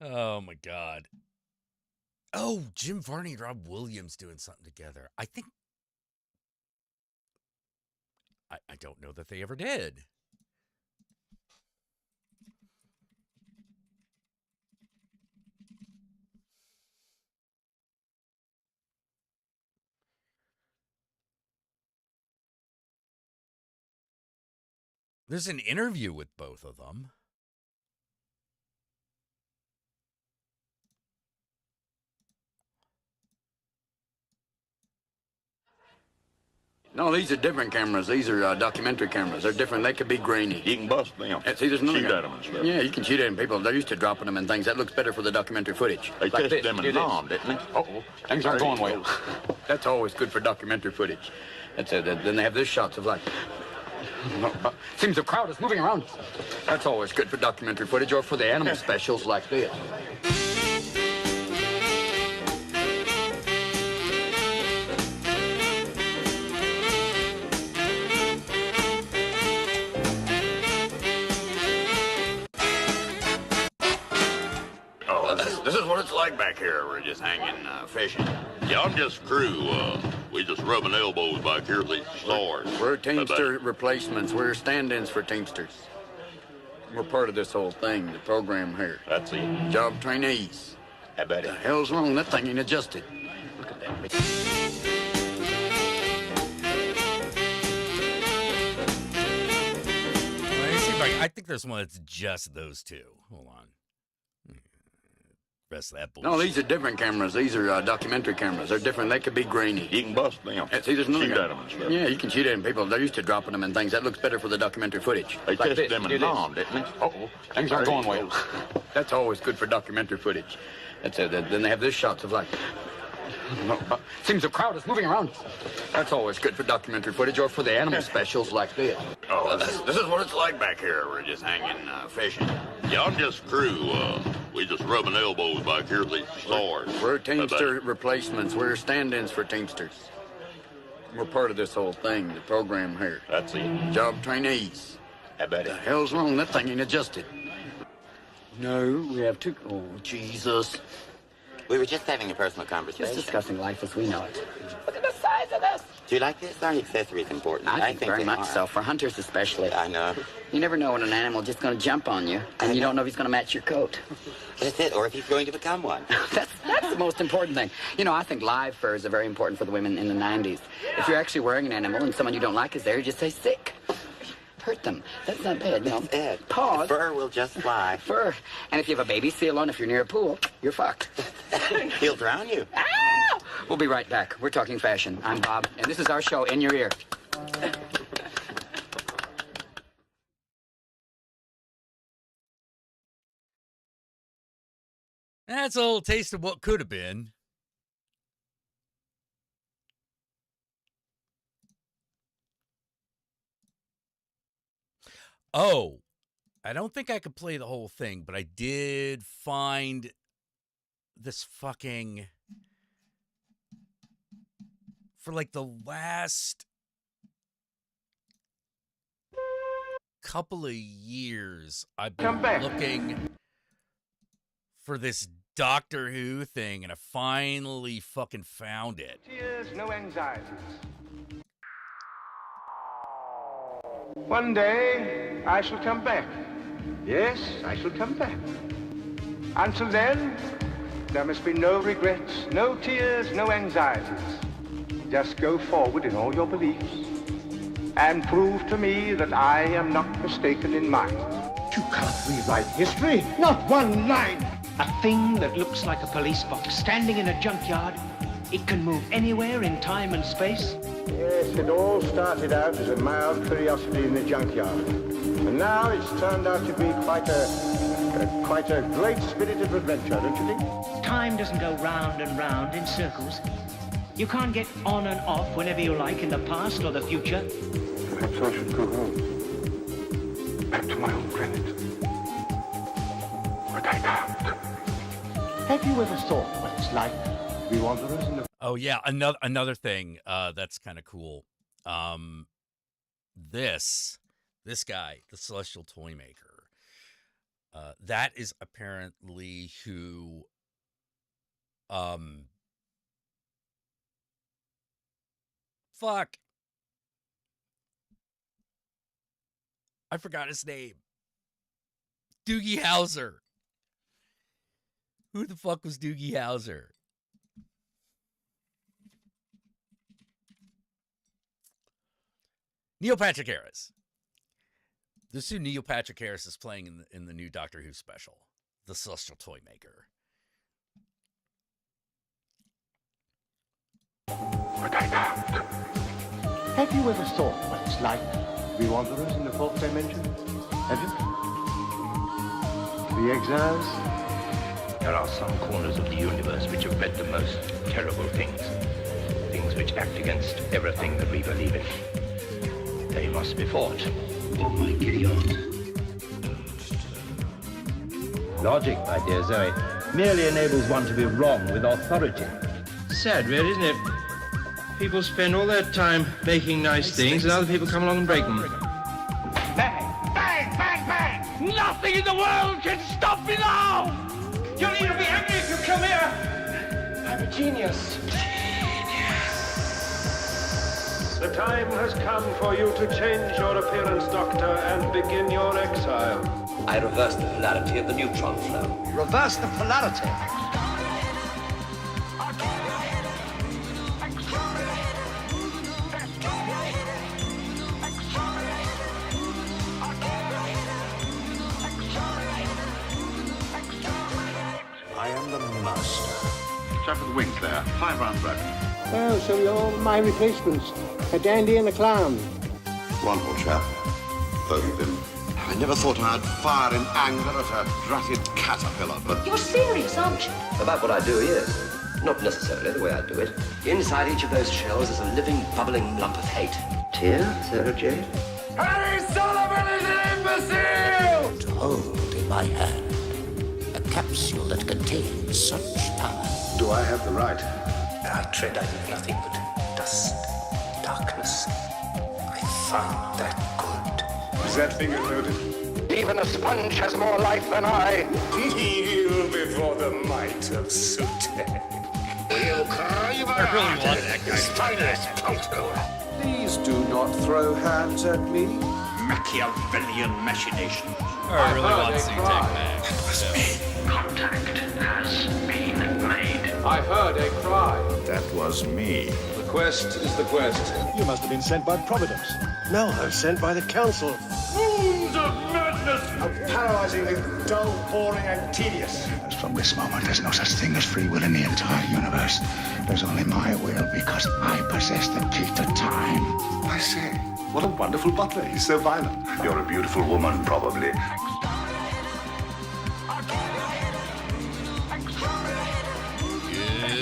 Oh my God. Oh, Jim Varney and Rob Williams doing something together. I think I don't know that they ever did. There's an interview with both of them. No, these are different cameras. These are documentary cameras. They're different. They could be grainy. You can bust them. See, there's another Shoot guy. at them and stuff. Yeah, you can shoot at them. People, they're used to dropping them and things. That looks better for the documentary footage. They Like tested this. them Do in this. Nam, didn't they? Uh-oh. Things aren't going well. That's always good for documentary footage. That's it. Then they have this shots of like... Seems the crowd is moving around. That's always good for documentary footage or for the animal specials like this. This is what it's like back here. We're just hanging, fishing. Yeah, I'm just crew. We just rubbing elbows back here at these stars. We're Teamster replacements. We're stand-ins for Teamsters. We're part of this whole thing, the program here. That's it. Job trainees. How about What it? the hell's wrong? That thing ain't adjusted. Look at that. Let me see if I think there's one that's just those two. Hold on. rest of that bullshit. No, these are different cameras. These are documentary cameras. They're different. They could be grainy. You can bust them. See, there's another Shoot guy. at them and stuff. Yeah, you can shoot at them. People, they're used to dropping them and things. That looks better for the documentary footage. They Like tested this. them Do in this. Nam, didn't they? Uh-oh. Things aren't going well. That's always good for documentary footage. That's it. Then they have this shots of like... Seems the crowd is moving around. That's always good for documentary footage or for the animal specials like this. Oh, this is what it's like back here. We're just hanging, fishing. Yeah, I'm just crew. We just rubbing elbows back here with these stars. We're Teamster replacements. We're stand-ins for Teamsters. We're part of this whole thing, the program here. That's it. Job trainees. I bet The it. hell's wrong? That thing ain't adjusted. No, we have two... Oh, Jesus. We were just having a personal conversation. Just discussing life as we know it. Look at the size of this. Do you like this? Are accessories important? I think very they much are. so, for hunters especially. I know. You never know when an animal's just going to jump on you, and you don't know if he's going to match your coat. That's it, or if he's going to become one. That's the most important thing. You know, I think live furs are very important for the women in the 90s. If you're actually wearing an animal and someone you don't like is there, you just say sick. Hurt them. That's not bad, you know. That's it. Pause. Fur will just fly. Fur. And if you have a baby seal on, if you're near a pool, you're fucked. He'll drown you. Ah! We'll be right back. We're talking fashion. I'm Bob, and this is our show, In Your Ear. That's a little taste of what could have been. Oh, I don't think I could play the whole thing, but I did find this fucking... For like the last couple of years, I've been looking for this Doctor Who thing, and I finally fucking found it. Tears, no anxieties. One day, I shall come back. Yes, I shall come back. Until then, there must be no regrets, no tears, no anxieties. Just go forward in all your beliefs and prove to me that I am not mistaken in mine. You can't rewrite history. Not one line. A thing that looks like a police box standing in a junkyard. It can move anywhere in time and space. Yes, it all started out as a mild curiosity in the junkyard. And now it's turned out to be quite a great spirit of adventure, don't you think? Time doesn't go round and round in circles. You can't get on and off whenever you like in the past or the future. Perhaps I should go home. Back to my own planet. But I can't. Have you ever thought what it's like to be wanderers in the... Oh yeah, another thing that's kind of cool. This guy, the Celestial Toy Maker, that is apparently who fuck, I forgot his name. Doogie Howser. Who the fuck was Doogie Howser? Neil Patrick Harris. This is who Neil Patrick Harris is playing in the new Doctor Who special, The Celestial Toy Maker. But I can't. Have you ever thought what it's like to be wanderers in the fourth dimension? Have you? The exiles? There are some corners of the universe which have bred the most terrible things. Things which act against everything that we believe in. They must be fought. Oh my Gideon. Logic, my dear Zoe, merely enables one to be wrong with authority. Sad, really, isn't it? People spend all their time making nice things, and other people come along and break them. Bang! Bang! Bang! Bang! Nothing in the world can stop me now! You need to be angry if you come here! I'm a genius. The time has come for you to change your appearance, Doctor, and begin your exile. I reverse the polarity of the neutron flow. Reverse the polarity. I am the Chap with the wings there. 5 round broken. Oh, so you're my replacements. A dandy and a clown. Wonderful chap. Bogey Bim. I never thought I'd fire in anger at a drutted caterpillar, but... You're serious, aren't you? About what I do, yes. Not necessarily the way I do it. Inside each of those shells is a living, bubbling lump of hate. Tear, Sarah Jane? Harry Sullivan is an imbecile! To hold in my hand a capsule that contains such power. Do I have the right? I tread on nothing but dust, darkness. I found that good. Is that finger loaded? Even a sponge has more life than I. Kneel before the might of Sutek. We'll carve I really want that guy. finest photo. Please do not throw hands at me. Machiavellian machination. I really want Sutek back. That was me. Contact has been made. I heard a cry. That was me. The quest is the quest. You must have been sent by Providence. No, I was sent by the Council. Wounds of madness! How paralyzingly dull, boring, and tedious. From this moment, there's no such thing as free will in the entire universe. There's only my will, because I possess the key to time. I say, what a wonderful butler. He's so violent. You're a beautiful woman, probably.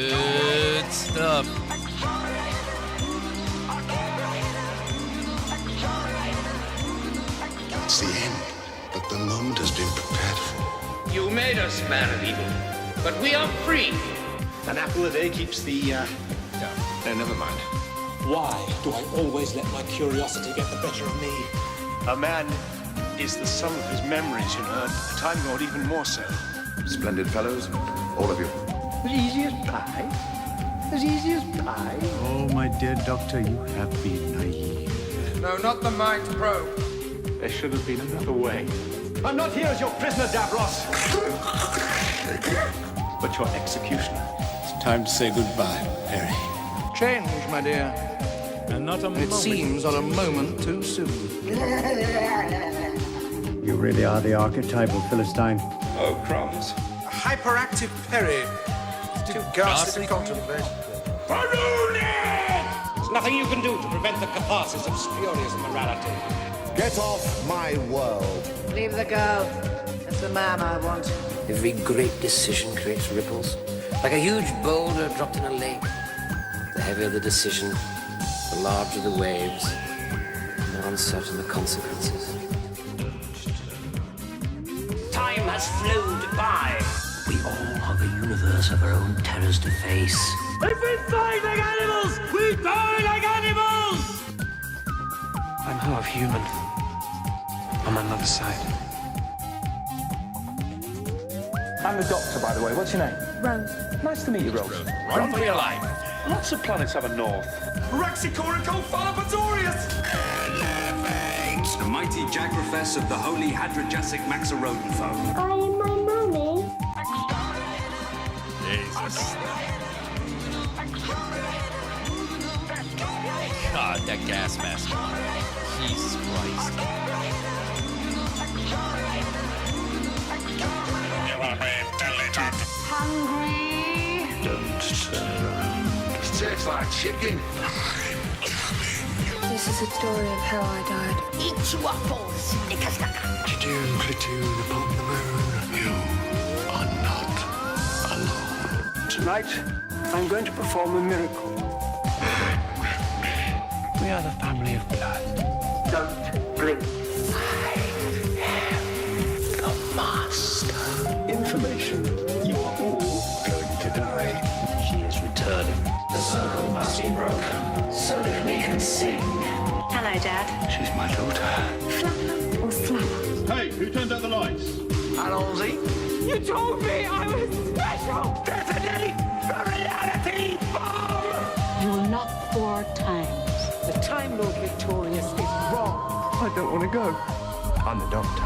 Good stuff. It's the end, but the moment has been prepared for. You made us man of evil, but we are free. An apple a day keeps the, No, never mind. Why do I always let my curiosity get the better of me? A man is the sum of his memories, you know, and Time Lord even more so. Splendid fellows, all of you. As easy as pie? As easy as pie? Oh, my dear doctor, you have been naive. No, not the mind probe. There should have been another way. I'm not here as your prisoner, Davros. But your executioner. It's time to say goodbye, Perry. Change, my dear. And not a moment. It seems on a moment too soon. You really are the archetypal Philistine. Oh, crumbs. Hyperactive Perry. Too ghastly to contemplate. There's nothing you can do to prevent the catharsis of spurious morality. Get off my world. Leave the girl. It's the man I want. Every great decision creates ripples. Like a huge boulder dropped in a lake. The heavier the decision, the larger the waves, the more uncertain the consequences. Time has flowed by. We all have a universe of our own terrors to face. If we fight like animals, we die like animals! I'm half human. On my mother's side. I'm the doctor, by the way. What's your name? Rose. Nice to meet you, Rose. Run for your life. Lots of planets have a north. Raxicorico Farbatorius! The mighty Jagrafess of the holy Hadrajasic Maxarodenfoe. I am my mommy. Jesus. God, that gas mask. Jesus Christ. Hungry? Don't turn around. It tastes like chicken. This is a story of how I died. Eat you up all, Platoon, platoon upon the moon. You are not alone. Tonight, I'm going to perform a miracle. We are the family of blood. Don't blink. I am the master. Information. You are all going to die. She is returning. The circle must be broken so that we can sing. Hello, Dad. She's my daughter. Flapper or slapper? Hey, who turned out the lights? Alonzi. You told me I was special! Detonate the reality bomb! You will knock 4 times. The Time Lord Victorious is wrong. I don't want to go. I'm the doctor.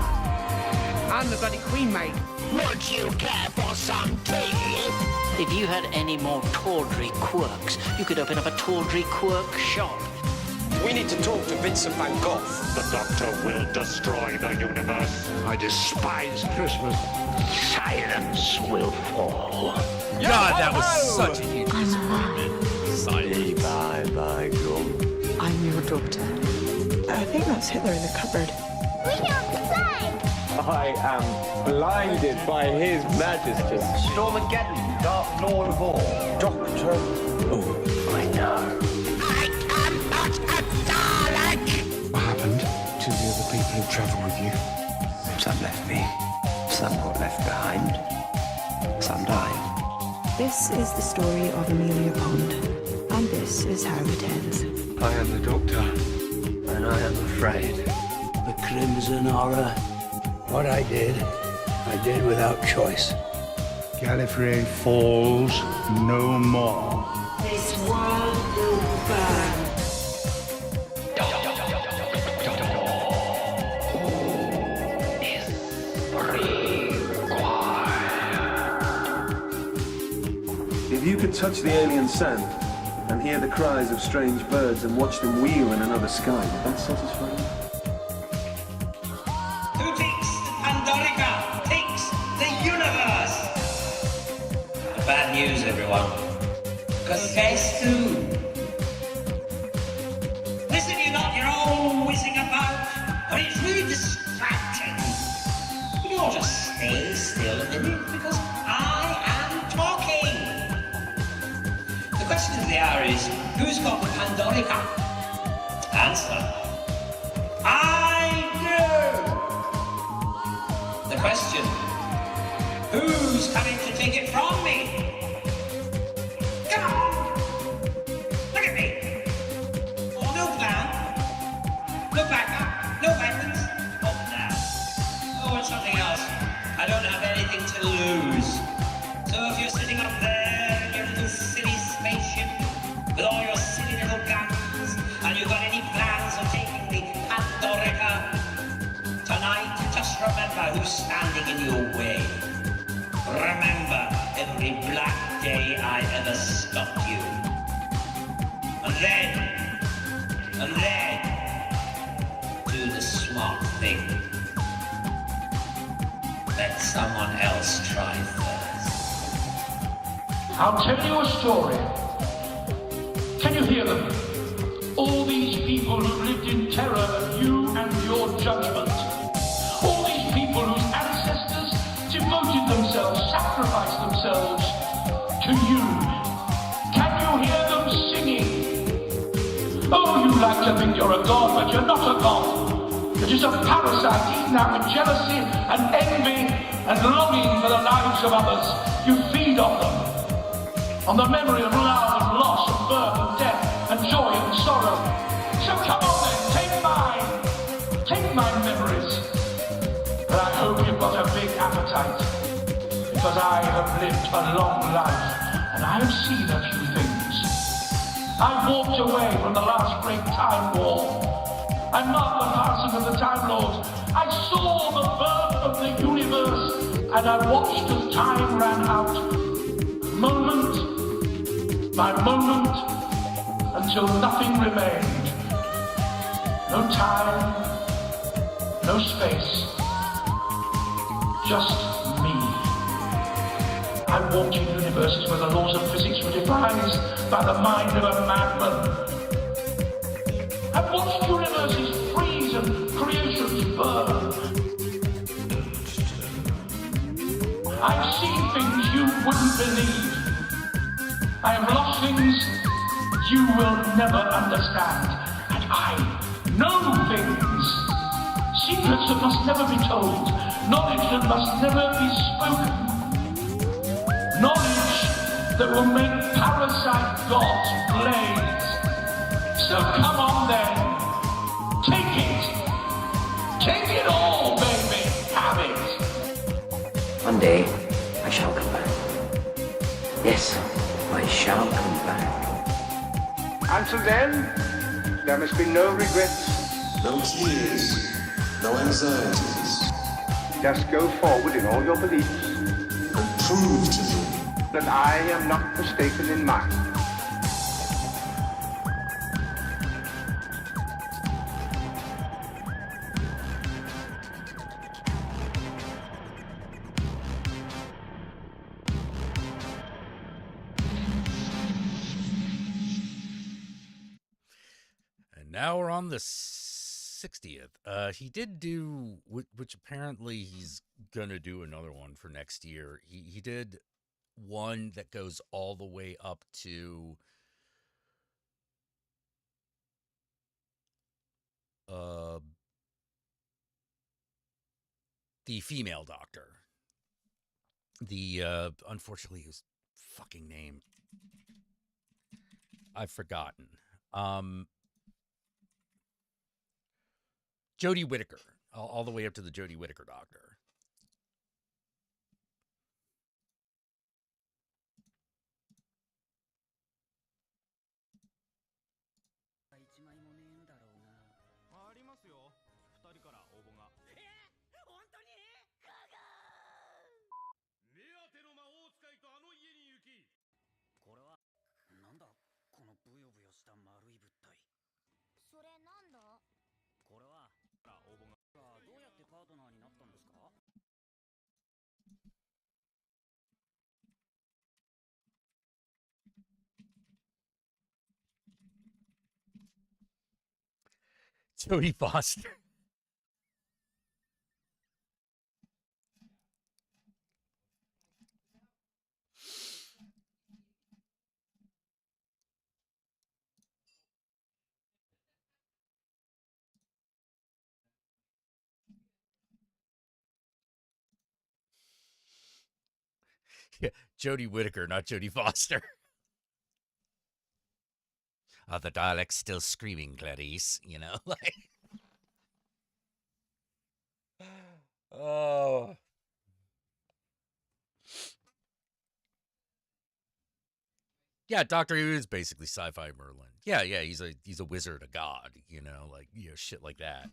I'm the bloody Queen, mate. Would you care for some tea? If you had any more tawdry quirks, you could open up a tawdry quirk shop. We need to talk to Vincent van Gogh. The Doctor will destroy the universe. I despise Christmas. Silence will fall. God, that was such a huge disappointment. Silence. Bye, Gum. I'm your daughter. I think that's Hitler in the cupboard. I am blinded by His Majesty. Stormageddon, Dark Lord of all. Doctor. Oh, I know. What happened to the other people who travelled with you? Some left me. Some got left behind. Some died. This is the story of Amelia Pond, and this is how it ends. I am the Doctor, and I am afraid. The Crimson Horror. What I did without choice. Gallifrey falls no more. This world will burn. If you could touch the alien sand and hear the cries of strange birds and watch them wheel in another sky, would that satisfy you? Who takes Pandorica? Takes the universe. Bad news, everyone. Because guess who? Listen, you're not your own whizzing about, but it's really distracting. You ought to stay still a minute because I am talking. The question of the hour is, who's got the Pandorica? Answer. I do. The question, who's coming to take it from me? Come on. Look at me. Oh, no plan. No backup. No weapons. Oh, now. Oh, and something else. I don't have anything to lose. So if you're sitting up there in your little silly spaceship with all your silly little guns, and you've got any plans of taking the Pandorica tonight, just remember who's standing in your way. Remember every black day I ever stopped you. And then, do the smart thing. Let someone else try first. I'll tell you a story. Can you hear them? All these people who lived in terror of you and your judgment. All these people whose ancestors devoted themselves, sacrificed themselves to you. Can you hear them singing? Oh, you like to think you're a god, but you're not a god. You're just a parasite eaten out with jealousy and envy and longing for the lives of others. You feed on them. On the memory of love and loss and birth and death and joy and sorrow. So come on then, take mine. Take my memories. But I hope you've got a big appetite. Because I have lived a long life and I have seen a few things. I walked away from the last great time war. I marked the passing of the Time Lords. I saw the birth of the universe and I watched as time ran out. Moment by moment, until nothing remained. No time, no space, just me. I walked in universes where the laws of physics were devised by the mind of a madman. I've watched universes freeze and creations burn. I've seen things you wouldn't believe. I have lost things you will never understand. And I know things. Secrets that must never be told. Knowledge that must never be spoken. Knowledge that will make parasite gods blaze. So come on then. Take it. Take it all, baby. Have it. One day, I shall come back. Yes. I shall come back. Until then, there must be no regrets. No tears, no anxieties. Just go forward in all your beliefs. And prove to them that I am not mistaken in mine. now we're on the 60th. He did do, which apparently he's gonna do another one for next year. He did one that goes all the way up to the female doctor. The unfortunately his fucking name I've forgotten. Jodie Whittaker, all the way up to the Jodie Whittaker doctor. Jodie Foster. Yeah, Jodie Whittaker, not Jodie Foster. Are the dialects still screaming, Clarice? You know, like. Oh. Yeah, Doctor Who is basically sci-fi Merlin. Yeah, he's a wizard, a god, you know, like, you know, shit like that.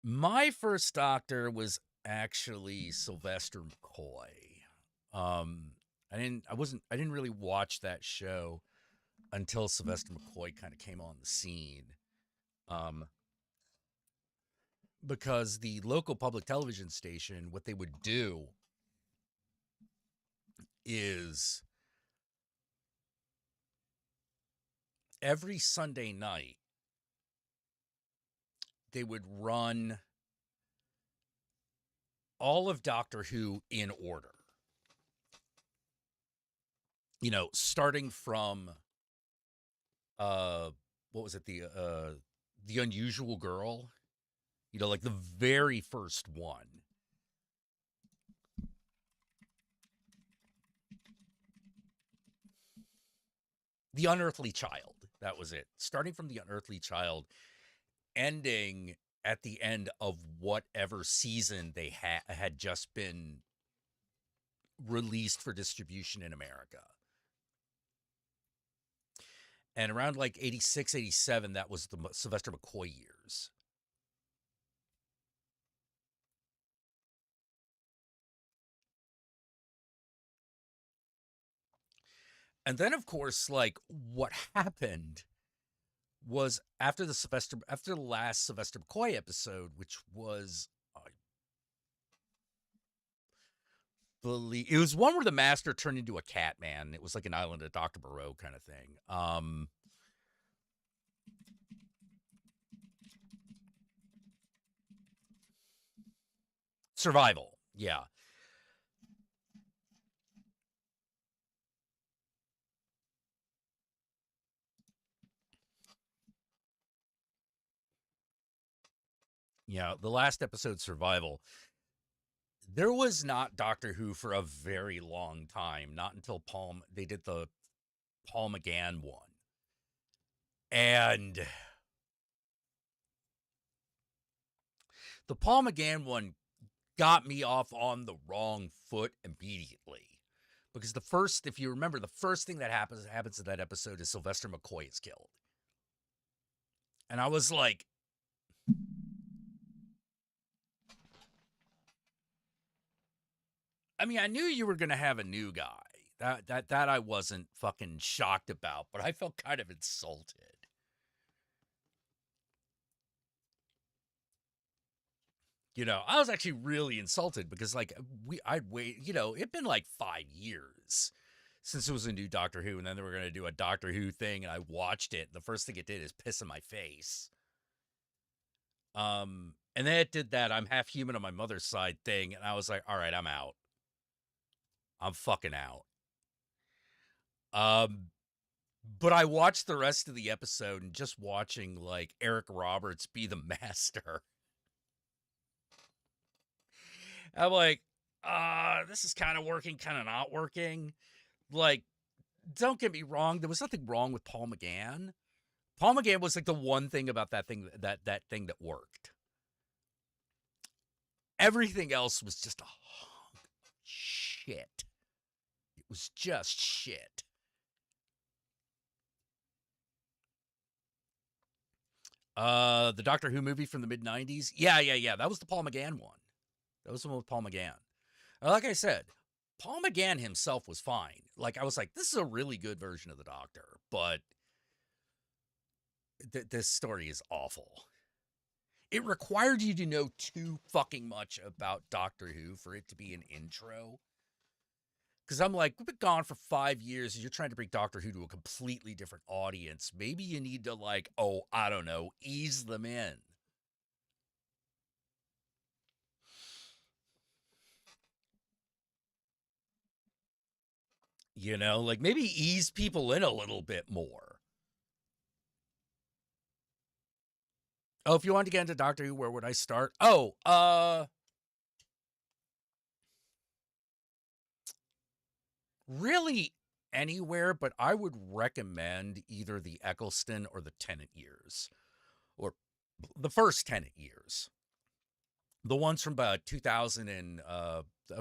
My first Doctor was actually Sylvester McCoy. I didn't really watch that show until Sylvester McCoy kind of came on the scene. Because the local public television station, what they would do is every Sunday night, they would run all of Doctor Who in order. You know, starting from, what was it? The Unusual Girl, you know, like the very first one. The Unearthly Child, that was it. Starting from The Unearthly Child, ending at the end of whatever season they had just been released for distribution in America. And around like 86, 87, that was the Sylvester McCoy years. And then, of course, like, what happened was after the last Sylvester McCoy episode, which was, I believe, it was one where the Master turned into a cat man. It was like an Island of Dr. Moreau kind of thing. Survival, yeah. Yeah, the last episode, Survival, there was not Doctor Who for a very long time. Not until they did the Paul McGann one. And the Paul McGann one got me off on the wrong foot immediately. Because if you remember, the first thing that happens in that episode is Sylvester McCoy is killed. And I was like, I mean, I knew you were going to have a new guy. That I wasn't fucking shocked about, but I felt kind of insulted. You know, I was actually really insulted because, like, I'd wait, you know, it'd been like 5 years since it was a new Doctor Who, and then they were going to do a Doctor Who thing, and I watched it. The first thing it did is piss in my face. And then it did that I'm half human on my mother's side thing, and I was like, all right, I'm out. I'm fucking out. But I watched the rest of the episode, and just watching, like, Eric Roberts be the master, I'm like, this is kind of working, kind of not working. Like, don't get me wrong, there was nothing wrong with Paul McGann. Paul McGann was like the one thing about that thing that thing that worked. Everything else was just a hunk of shit. It was just shit. The Doctor Who movie from the mid-90s? Yeah. That was the Paul McGann one. That was the one with Paul McGann. Like I said, Paul McGann himself was fine. Like, I was like, this is a really good version of the Doctor, but this story is awful. It required you to know too fucking much about Doctor Who for it to be an intro. Because I'm like, we've been gone for 5 years and you're trying to bring Doctor Who to a completely different audience. Maybe you need to, like, I don't know, ease them in. You know, like, maybe ease people in a little bit more. Oh, if you want to get into Doctor Who, where would I start? Really anywhere, but I would recommend either the Eccleston or the Tennant years, or the first Tennant years. The ones from 2000 and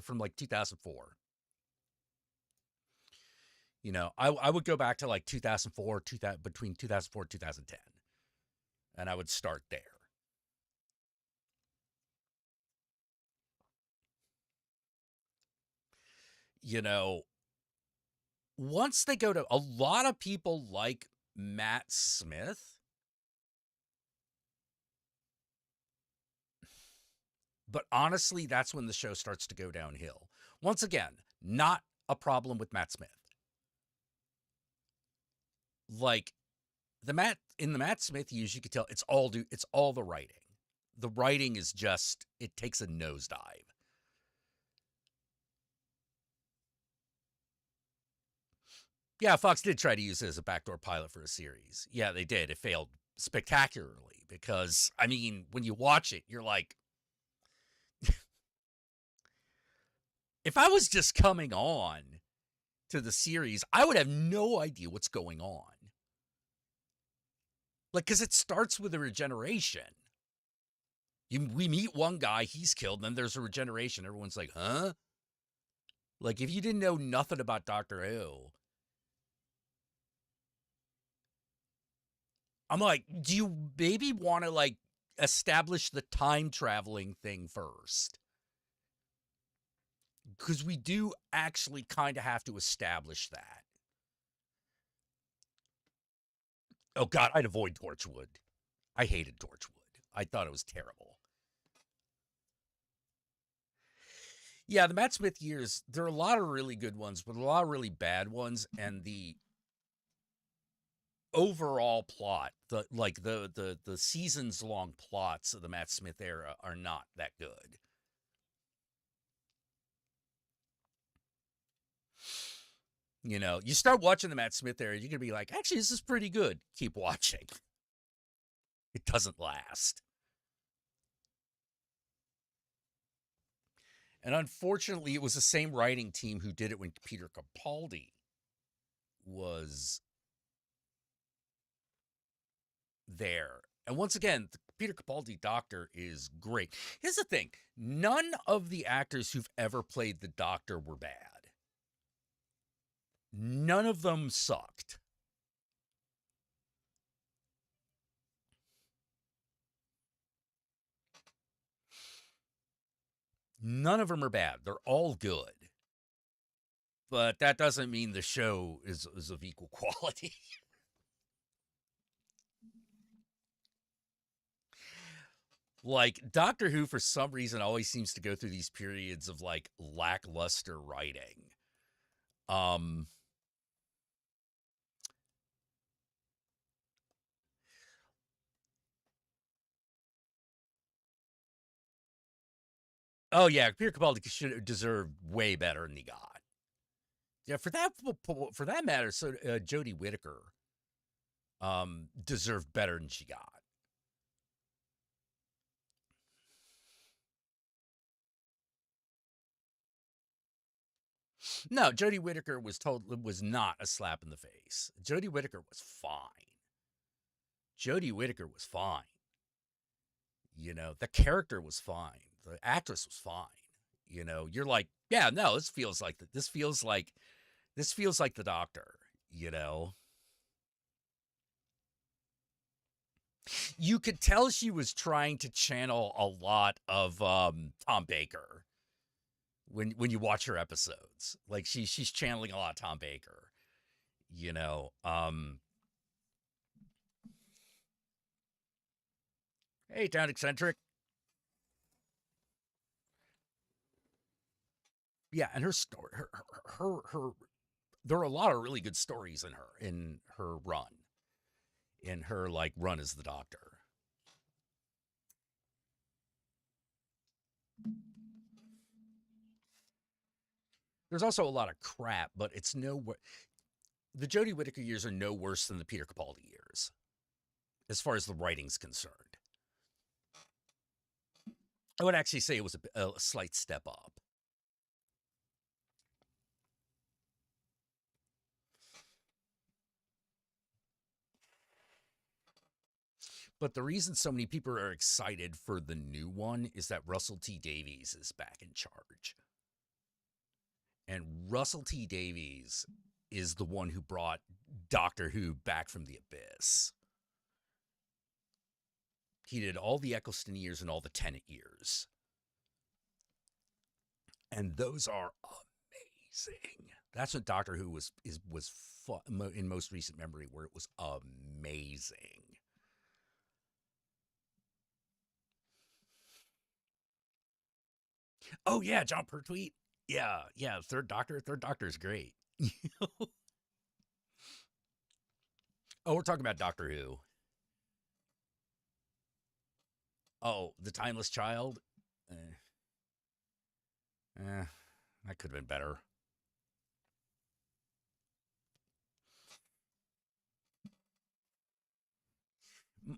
from like 2004. You know, I would go back to like 2004, between 2004 and 2010, and I would start there. You know, once they go to, a lot of people like Matt Smith, but honestly, that's when the show starts to go downhill. Once again, not a problem with Matt Smith. Like, in the Matt Smith years, you could tell it's all the writing. The writing is just, it takes a nosedive. Yeah, Fox did try to use it as a backdoor pilot for a series. Yeah, they did. It failed spectacularly because, I mean, when you watch it, you're like, if I was just coming on to the series, I would have no idea what's going on. Like, because it starts with a regeneration. We meet one guy, he's killed, then there's a regeneration. Everyone's like, huh? Like, if you didn't know nothing about Doctor Who, I'm like, do you maybe want to, like, establish the time traveling thing first? Because we do actually kind of have to establish that. Oh, God, I'd avoid Torchwood. I hated Torchwood. I thought it was terrible. Yeah, the Matt Smith years, there are a lot of really good ones, but a lot of really bad ones, and the overall plot, the seasons-long plots of the Matt Smith era are not that good. You know, you start watching the Matt Smith era, you're going to be like, actually, this is pretty good. Keep watching. It doesn't last. And unfortunately, it was the same writing team who did it when Peter Capaldi was there. And once again, the Peter Capaldi Doctor is great. Here's the thing. None of the actors who've ever played the Doctor were bad. None of them sucked. None of them are bad. They're all good. But that doesn't mean the show is of equal quality. Like, Doctor Who, for some reason, always seems to go through these periods of, like, lackluster writing. Oh, yeah, Peter Capaldi should have deserved way better than he got. Yeah, for that matter, so Jodie Whittaker deserved better than she got. No, Jodie Whittaker was not a slap in the face. Jodie Whittaker was fine. Jodie Whittaker was fine. You know, the character was fine. The actress was fine. You know, you're like, yeah, no, this feels like the Doctor, you know. You could tell she was trying to channel a lot of Tom Baker when you watch her episodes. Like she's channeling a lot of Tom Baker, you know. Hey, Town Eccentric. Yeah, and her story, her there are a lot of really good stories in her run as the Doctor. There's also a lot of crap, but it's the Jodie Whittaker years are no worse than the Peter Capaldi years, as far as the writing's concerned. I would actually say it was a slight step up. But the reason so many people are excited for the new one is that Russell T Davies is back in charge. And Russell T Davies is the one who brought Doctor Who back from the abyss. He did all the Eccleston years and all the Tennant years. And those are amazing. That's what Doctor Who was in most recent memory, where it was amazing. Oh yeah, John Pertwee. Yeah, Third Doctor is great. Oh, we're talking about Doctor Who. Oh, The Timeless Child. That could have been better.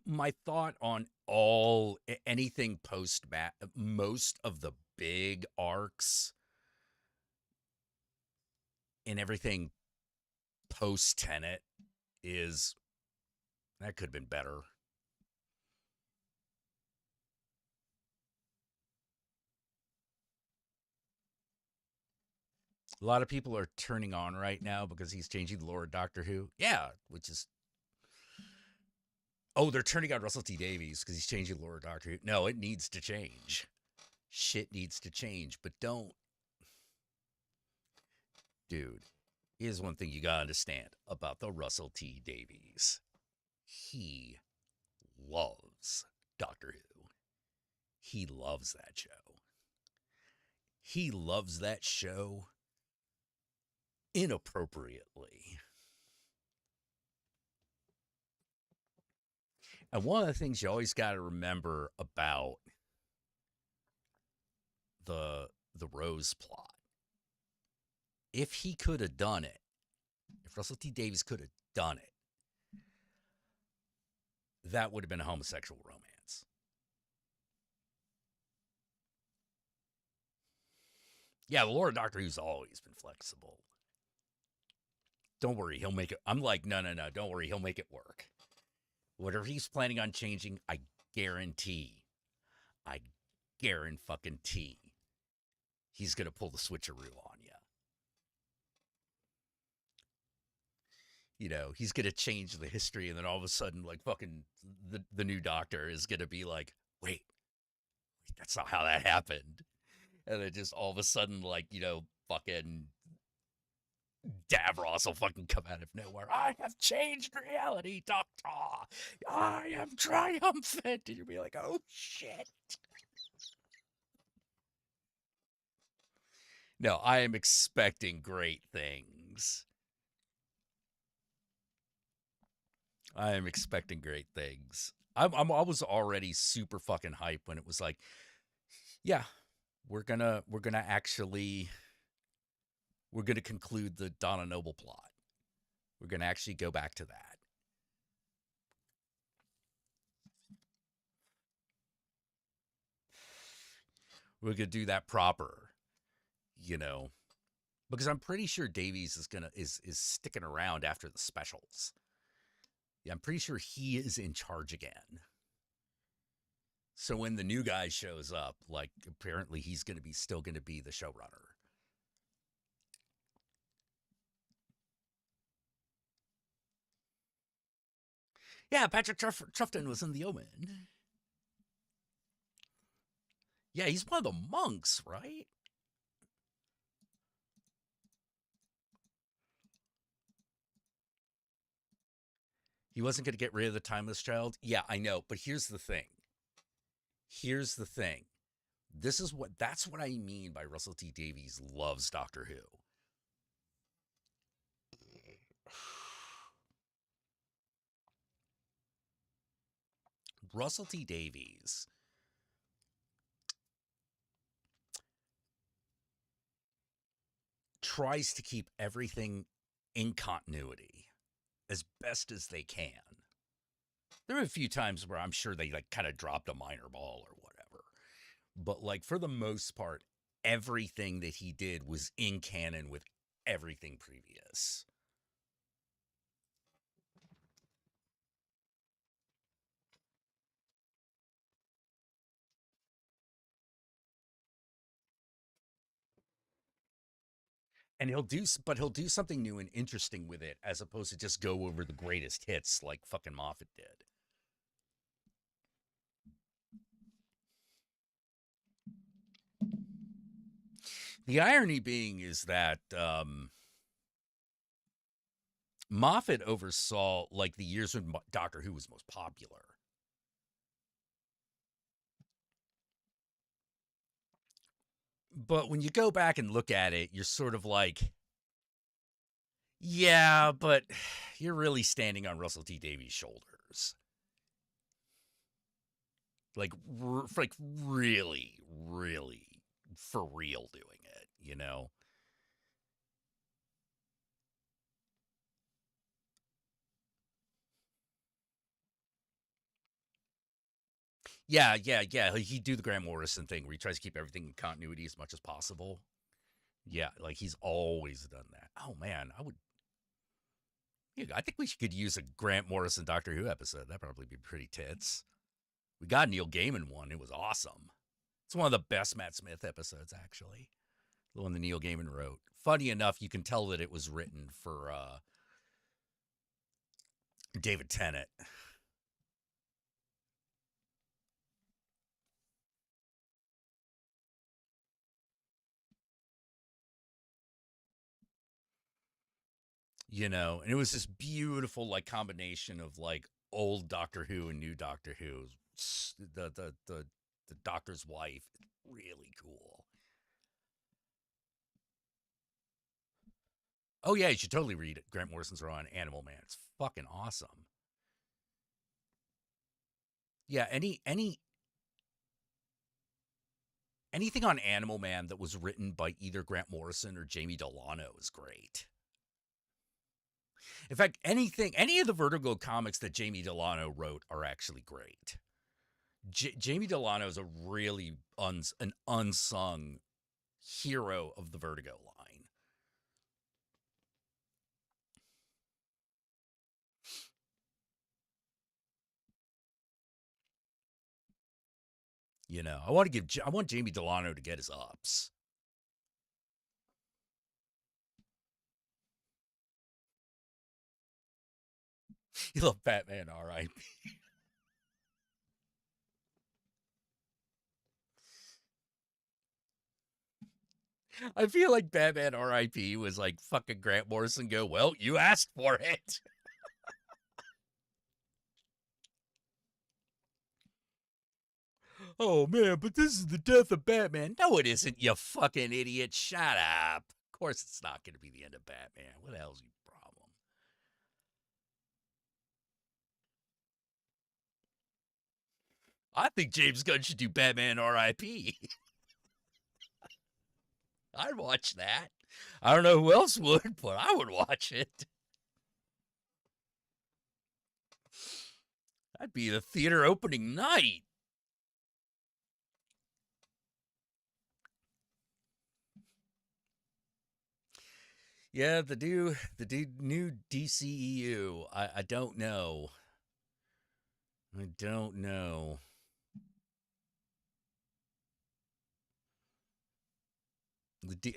My thought on anything most of the big arcs and everything post Tenet is that could have been better. A lot of people are turning on right now because he's changing the lore of Doctor Who. Yeah, which is... Oh, they're turning on Russell T Davies because he's changing the lore of Doctor Who. No, it needs to change. Shit needs to change, but don't... Dude, here's one thing you gotta understand about the Russell T Davies. He loves Doctor Who. He loves that show. He loves that show inappropriately. And one of the things you always got to remember about the Rose plot, if he could have done it, if Russell T Davies could have done it, that would have been a homosexual romance. Yeah, the lore of Doctor Who's always been flexible. Don't worry, he'll make it. I'm like, no, don't worry, he'll make it work. Whatever he's planning on changing, I guarantee, he's going to pull the switcheroo on you. You know, he's going to change the history, and then all of a sudden, like, fucking the new Doctor is going to be like, wait, that's not how that happened. And then just all of a sudden, like, you know, fucking Davros will fucking come out of nowhere. I have changed reality, Doctor. I am triumphant. And you'll be like, oh shit. No, I am expecting great things. I am expecting great things. I was already super fucking hyped when it was like, yeah, we're gonna conclude the Donna Noble plot. We're gonna actually go back to that. We're gonna do that proper, you know, because I'm pretty sure Davies is sticking around after the specials. Yeah, I'm pretty sure he is in charge again. So when the new guy shows up, like apparently he's still gonna be the showrunner. Yeah, Patrick Troughton was in The Omen. Yeah, he's one of the monks, right? He wasn't going to get rid of the Timeless Child. Yeah, I know, but here's the thing. That's what I mean by Russell T Davies loves Doctor Who. Russell T Davies tries to keep everything in continuity as best as they can. There are a few times where I'm sure they like kind of dropped a minor ball or whatever. But like for the most part, everything that he did was in canon with everything previous. And he'll do something new and interesting with it as opposed to just go over the greatest hits like fucking Moffat did. The irony being is that Moffat oversaw like the years when Doctor Who was most popular. But when you go back and look at it, you're sort of like, yeah, but you're really standing on Russell T Davies' shoulders. Like really, really for real doing it, you know? Yeah. He'd do the Grant Morrison thing where he tries to keep everything in continuity as much as possible. Yeah, like he's always done that. Oh man, I think we could use a Grant Morrison Doctor Who episode. That'd probably be pretty tits. We got Neil Gaiman one. It was awesome. It's one of the best Matt Smith episodes, actually. The one that Neil Gaiman wrote. Funny enough, you can tell that it was written for David Tennant. You know, and it was this beautiful like combination of like old Doctor Who and new Doctor Who. The Doctor's wife, it's really cool. Oh yeah, you should totally read it. Grant Morrison's run on Animal Man. It's fucking awesome. Yeah, anything on Animal Man that was written by either Grant Morrison or Jamie Delano is great. In fact, any of the Vertigo comics that Jamie Delano wrote are actually great. Jamie Delano is a really an unsung hero of the Vertigo line. You know, I want Jamie Delano to get his ups. You love Batman, all right. I feel like Batman R.I.P. was like fucking Grant Morrison go, well, you asked for it. Oh, man, but this is the death of Batman. No, it isn't, you fucking idiot. Shut up. Of course it's not going to be the end of Batman. What the hell's your problem? I think James Gunn should do Batman R.I.P. I'd watch that. I don't know who else would, but I would watch it. That'd be the theater opening night. Yeah, the new DCEU. I don't know. I don't know.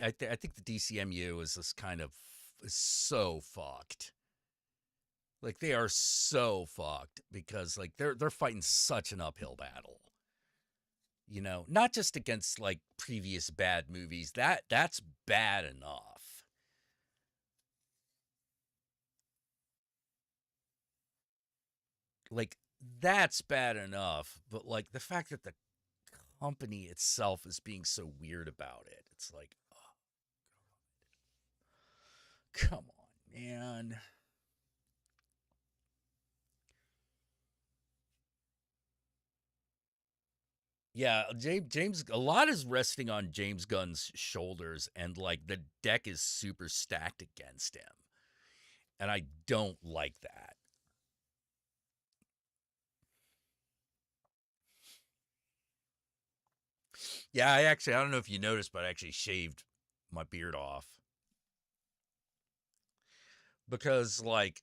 I think the DCMU is this kind of is so fucked. Like they are so fucked because like they're fighting such an uphill battle. You know, not just against like previous bad movies. That's bad enough. Like that's bad enough, but like the fact that the company itself is being so weird about it. It's like, oh, come on, man. Yeah, James, a lot is resting on James Gunn's shoulders, and like the deck is super stacked against him. And I don't like that. Yeah, I don't know if you noticed, but I actually shaved my beard off. Because, like,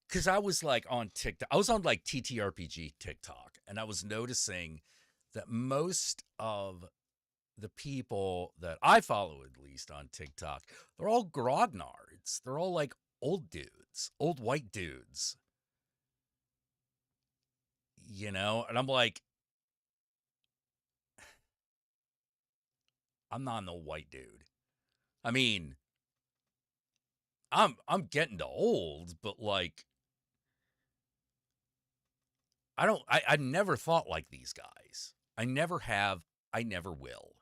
because I was like on TikTok, I was on like TTRPG TikTok, and I was noticing that most of the people that I follow, at least on TikTok, they're all grognards. They're all like old dudes, old white dudes. You know, and I'm like, I'm not no white dude. I mean, I'm getting to old, but like I never thought like these guys. I never have, I never will.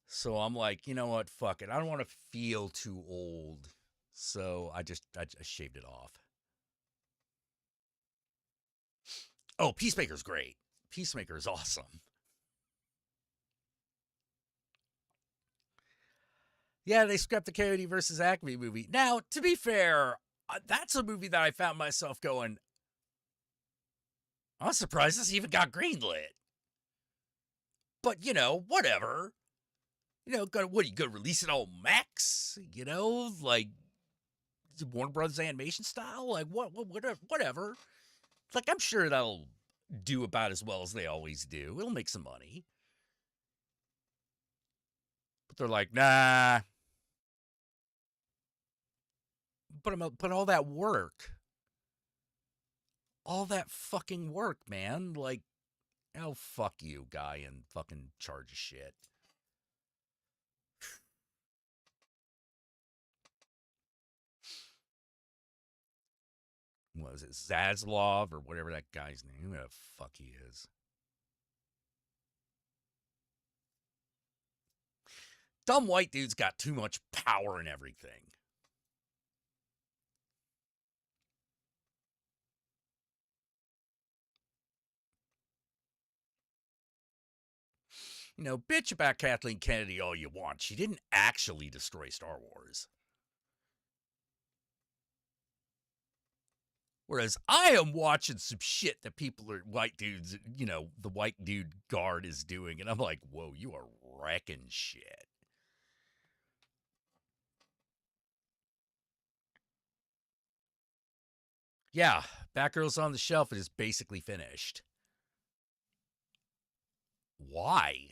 So I'm like, you know what? Fuck it. I don't want to feel too old. So I just shaved it off. Oh, Peacemaker's great. Peacemaker is awesome. Yeah, they scrapped the Coyote versus Acme movie. Now, to be fair, that's a movie that I found myself going, I'm surprised this even got greenlit. But, you know, whatever. You know, what are you going to release it on Max? You know, like Warner Brothers animation style? Like, whatever. Like, I'm sure that'll do about as well as they always do. It'll make some money. But they're like, nah. But all that work. All that fucking work, man. Like, oh, fuck you, guy in fucking charge of shit. What was it, Zaslav or whatever that guy's name? Who the fuck he is. Dumb white dude's got too much power in everything. You know, bitch about Kathleen Kennedy all you want. She didn't actually destroy Star Wars. Whereas I am watching some shit that people are white dudes, you know, the white dude guard is doing. And I'm like, whoa, you are wrecking shit. Yeah, Batgirl's on the shelf. It is basically finished. Why?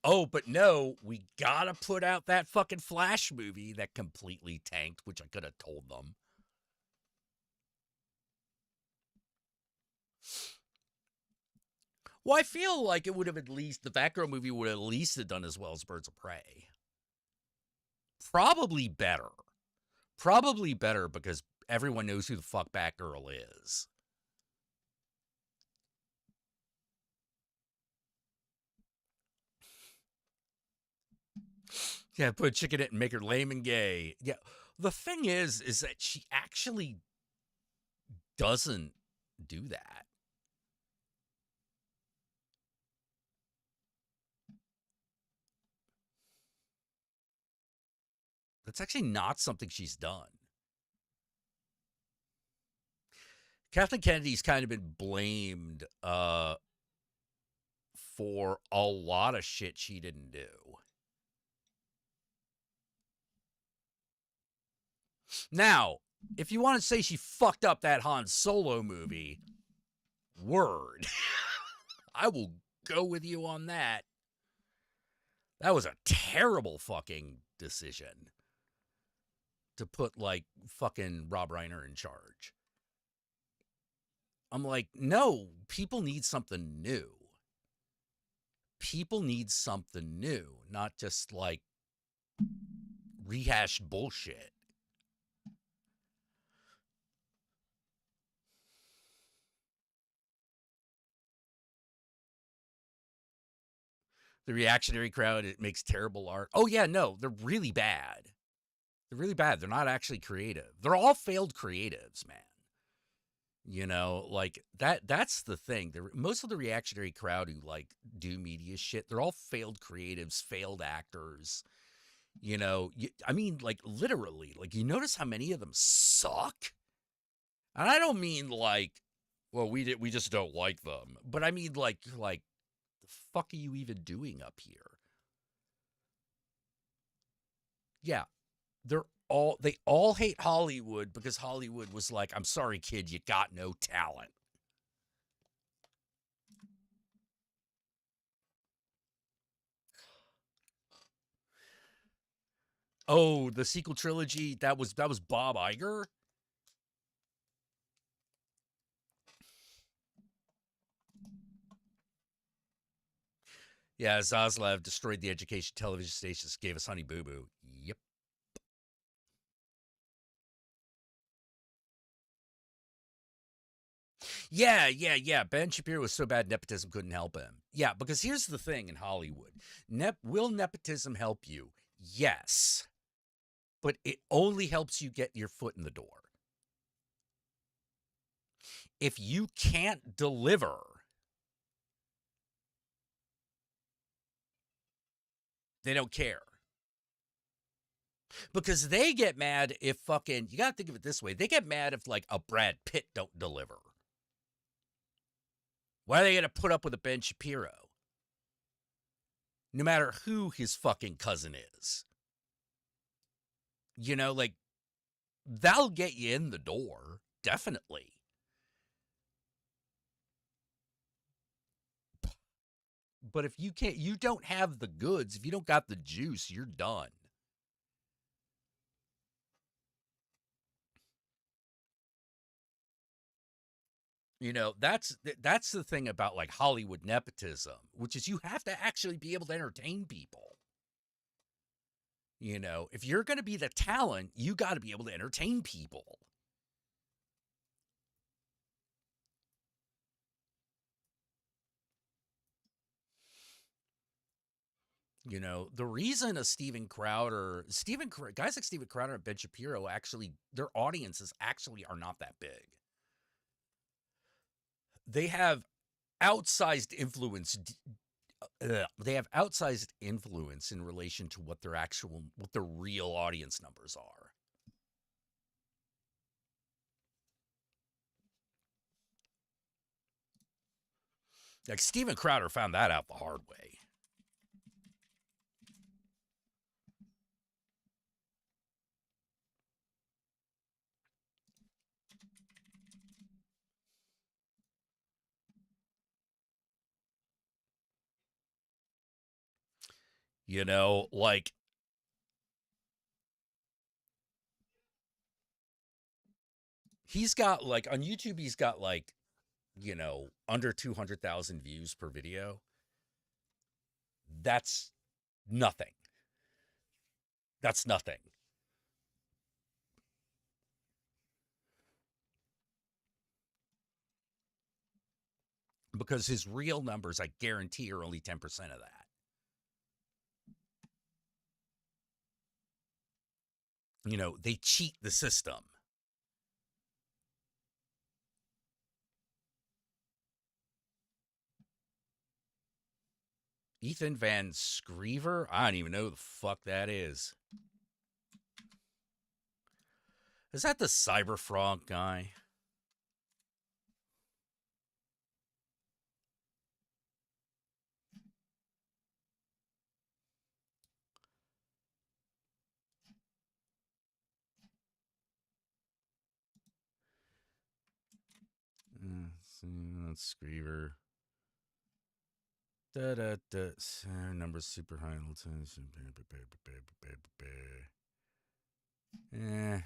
Oh, but no, we gotta put out that fucking Flash movie that completely tanked, which I could have told them. Well, I feel like it would have at least, the Batgirl movie would at least have done as well as Birds of Prey. Probably better. Probably better because everyone knows who the fuck Batgirl is. Yeah, put a chick in it and make her lame and gay. Yeah, the thing is that she actually doesn't do that. That's actually not something she's done. Kathleen Kennedy's kind of been blamed for a lot of shit she didn't do. Now, if you want to say she fucked up that Han Solo movie, word. I will go with you on that. That was a terrible fucking decision to put, like, fucking Rob Reiner in charge. I'm like, no, people need something new. People need something new, not just, like, rehashed bullshit. The reactionary crowd, it makes terrible art. Oh, yeah, no, they're really bad. They're really bad. They're not actually creative. They're all failed creatives, man. You know, like, that's the thing. Most of the reactionary crowd who, like, do media shit, they're all failed creatives, failed actors. You know, I mean, like, literally, like, you notice how many of them suck? And I don't mean, like, well, we just don't like them. But I mean, like, the fuck are you even doing up here? Yeah, they all hate Hollywood because Hollywood was like, I'm sorry, kid, you got no talent. Oh, the sequel trilogy, that was Bob Iger? Yeah, Zaslav destroyed the education television stations, gave us Honey Boo Boo. Yep. Yeah. Ben Shapiro was so bad nepotism couldn't help him. Yeah, because here's the thing in Hollywood. Will nepotism help you? Yes. But it only helps you get your foot in the door. If you can't deliver, they don't care. Because they get mad if fucking, you got to think of it this way. They get mad if, like, a Brad Pitt don't deliver. Why are they going to put up with a Ben Shapiro? No matter who his fucking cousin is. You know, like, that'll get you in the door. Definitely. But if you don't have the goods, if you don't got the juice, you're done. You know, that's the thing about, like, Hollywood nepotism, which is you have to actually be able to entertain people. You know, if you're going to be the talent, you got to be able to entertain people. You know, the reason guys like Steven Crowder and Ben Shapiro, actually, their audiences actually are not that big. They have outsized influence. They have outsized influence in relation to what their real audience numbers are. Like, Steven Crowder found that out the hard way. You know, like, he's got, like, on YouTube, he's got, like, under 200,000 views per video, that's nothing. That's nothing. Because his real numbers, I guarantee, are only 10% of that. They cheat the system. Ethan Van Screever? I don't even know who the fuck that is. Is that the Cyberfrog guy? Screever. Numbers super high. Eh.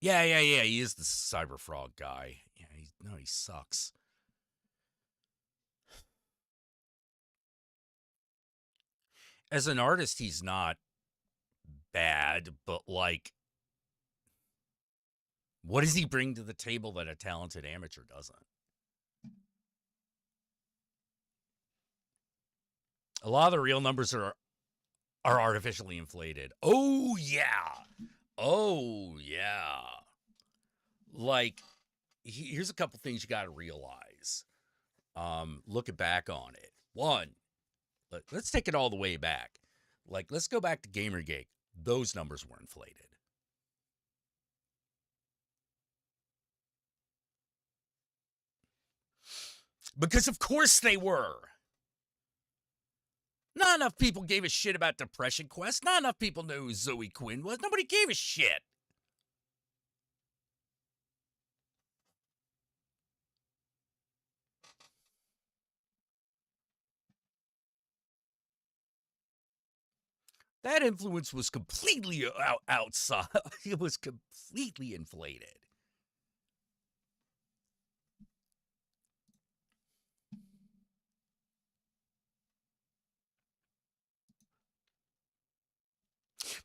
Yeah. He is the Cyberfrog guy. Yeah, he sucks. As an artist, he's not bad, but like, what does he bring to the table that a talented amateur doesn't? A lot of the real numbers are artificially inflated. Oh yeah. Like, here's a couple things you got to realize. Looking back on it. One, let's take it all the way back. Like, let's go back to Gamergate. Those numbers were inflated. Because of course they were. Not enough people gave a shit about Depression Quest. Not enough people knew who Zoe Quinn was. Nobody gave a shit. That influence was completely outside. It was completely inflated.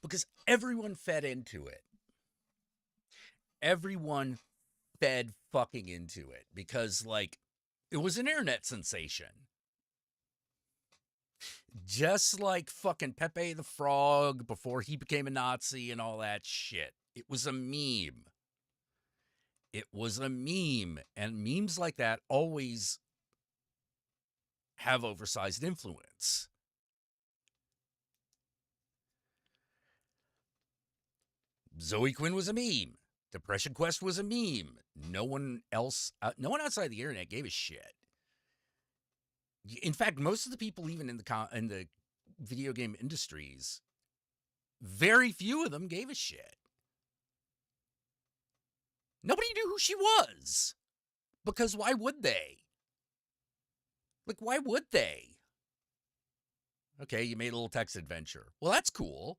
Because everyone fed into it. Everyone fed fucking into it. Because, like, it was an internet sensation. Just like fucking Pepe the Frog before he became a Nazi and all that shit. It was a meme. It was a meme. And memes like that always have oversized influence. Zoe Quinn was a meme. Depression Quest was a meme. No one outside the internet gave a shit. In fact, most of the people, even in the video game industries, very few of them gave a shit. Nobody knew who she was. Because why would they? Like, why would they? Okay, you made a little text adventure. Well, that's cool.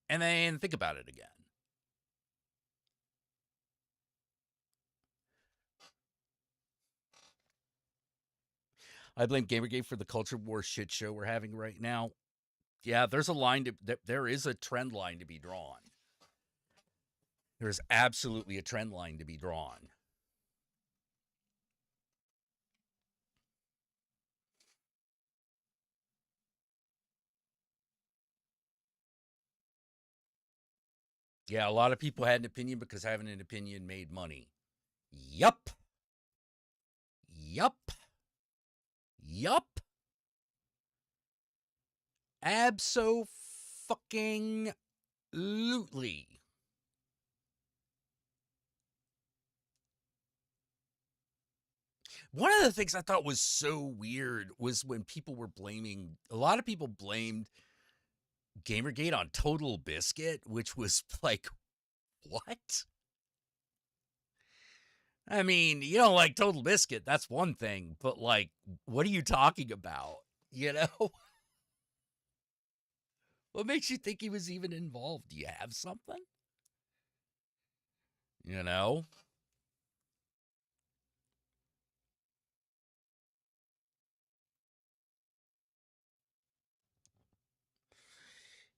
And then think about it again. I blame Gamergate for the culture war shit show we're having right now. Yeah, there's a line there is a trend line to be drawn. There's absolutely a trend line to be drawn. Yeah, a lot of people had an opinion because having an opinion made money. Yup. Abso-fucking-lutely. One of the things I thought was so weird was when a lot of people blamed Gamergate on Total Biscuit, which was like, what? I mean, you don't like Total Biscuit, that's one thing, but like, what are you talking about? You know? What makes you think he was even involved? Do you have something? You know?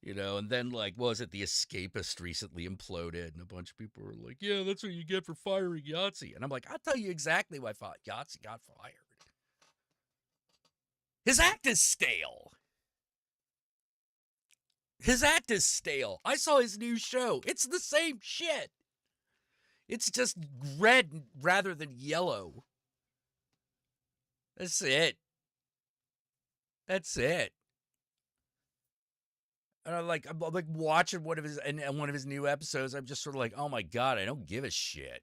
And then, like, what was it? The Escapist recently imploded, and a bunch of people were like, yeah, that's what you get for firing Yahtzee. And I'm like, I'll tell you exactly why Yahtzee got fired. His act is stale. His act is stale. I saw his new show. It's the same shit. It's just red rather than yellow. That's it. That's it. And I'm like watching one of his new episodes. I'm just sort of like, oh my God, I don't give a shit.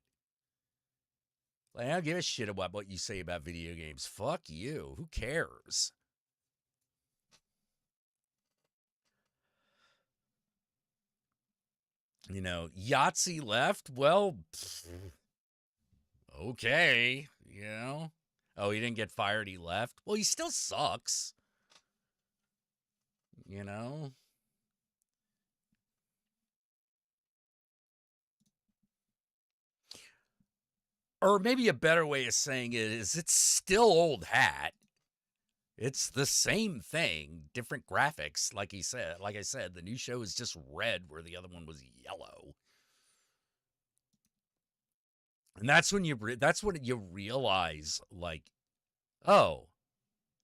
Like, I don't give a shit about what you say about video games. Fuck you. Who cares? Yahtzee left. Well, okay. Oh, he didn't get fired. He left. Well, he still sucks. Or maybe a better way of saying it is it's still old hat. It's the same thing, different graphics. Like I said, the new show is just red where the other one was yellow. And that's when you realize, like, oh,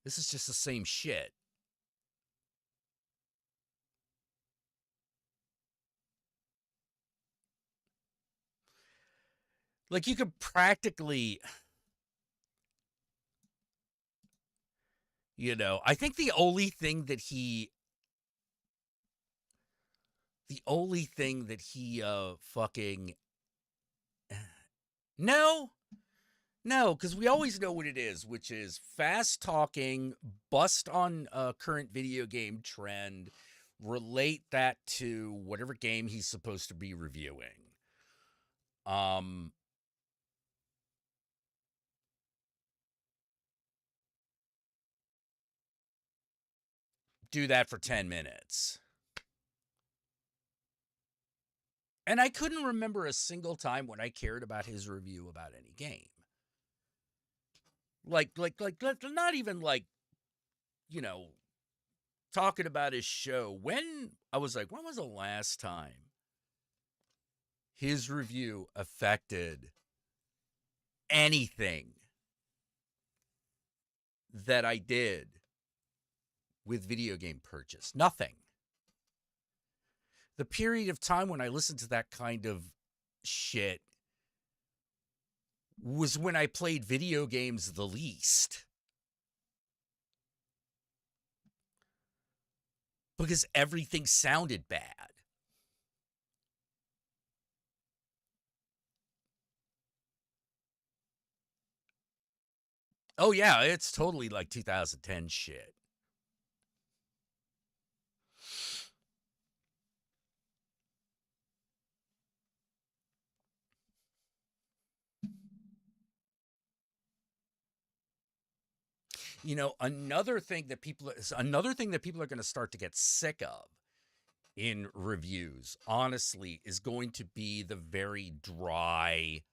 this is just the same shit. Like, you could practically, I think the only thing that he fucking, no, because we always know what it is, which is fast talking, bust on a current video game trend, relate that to whatever game he's supposed to be reviewing. Do that for 10 minutes. And I couldn't remember a single time when I cared about his review about any game. Like, not even like, talking about his show. When was the last time his review affected anything that I did with video game purchase? Nothing. The period of time when I listened to that kind of shit was when I played video games the least. Because everything sounded bad. Oh yeah, it's totally like 2010 shit. Another thing that people are going to start to get sick of in reviews, honestly, is going to be the very dry,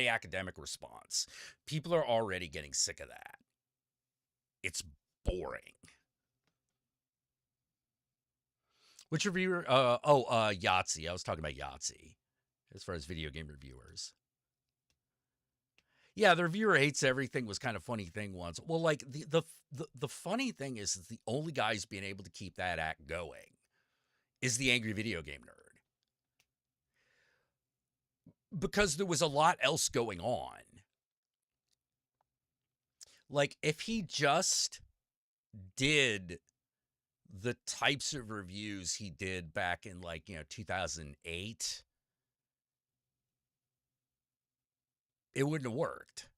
academic response. People are already getting sick of that. It's boring. Which reviewer? Yahtzee. I was talking about Yahtzee as far as video game reviewers. Yeah, the reviewer hates everything was kind of funny thing once. Well, like the funny thing is the only guys being able to keep that act going is the angry video game nerd. Because there was a lot else going on. Like, if he just did the types of reviews he did back in 2008, it wouldn't have worked.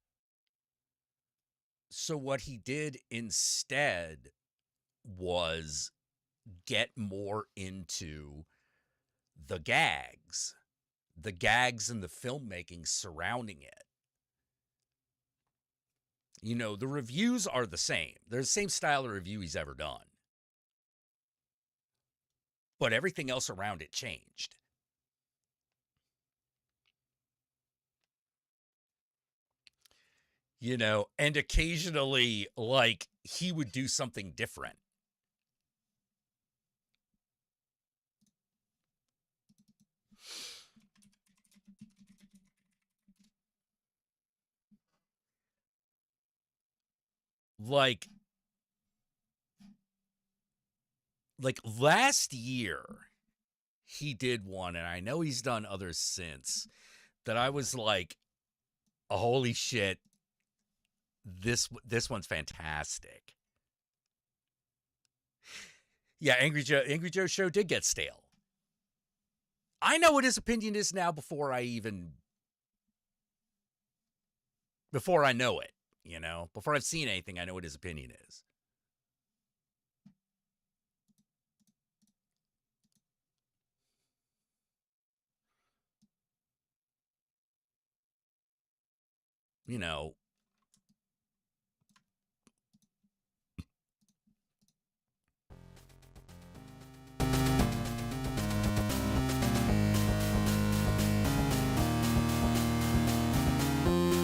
So what he did instead was get more into the gags and the filmmaking surrounding it. You know, the reviews are the same. They're the same style of review he's ever done. But everything else around it changed. You know, and occasionally, like, he would do something different. Like last year, he did one, and I know he's done others since, that I was like, oh, holy shit, this one's fantastic. Yeah, Angry Joe's show did get stale. I know what his opinion is now before I know it, you know? Before I've seen anything, I know what his opinion is. You know,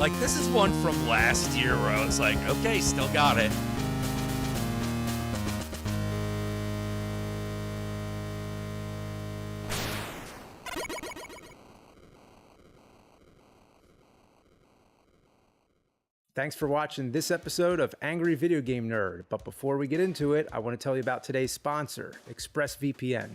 like, this is one from last year where I was like, okay, still got it. Thanks for watching this episode of Angry Video Game Nerd. But before we get into it, I want to tell you about today's sponsor, ExpressVPN.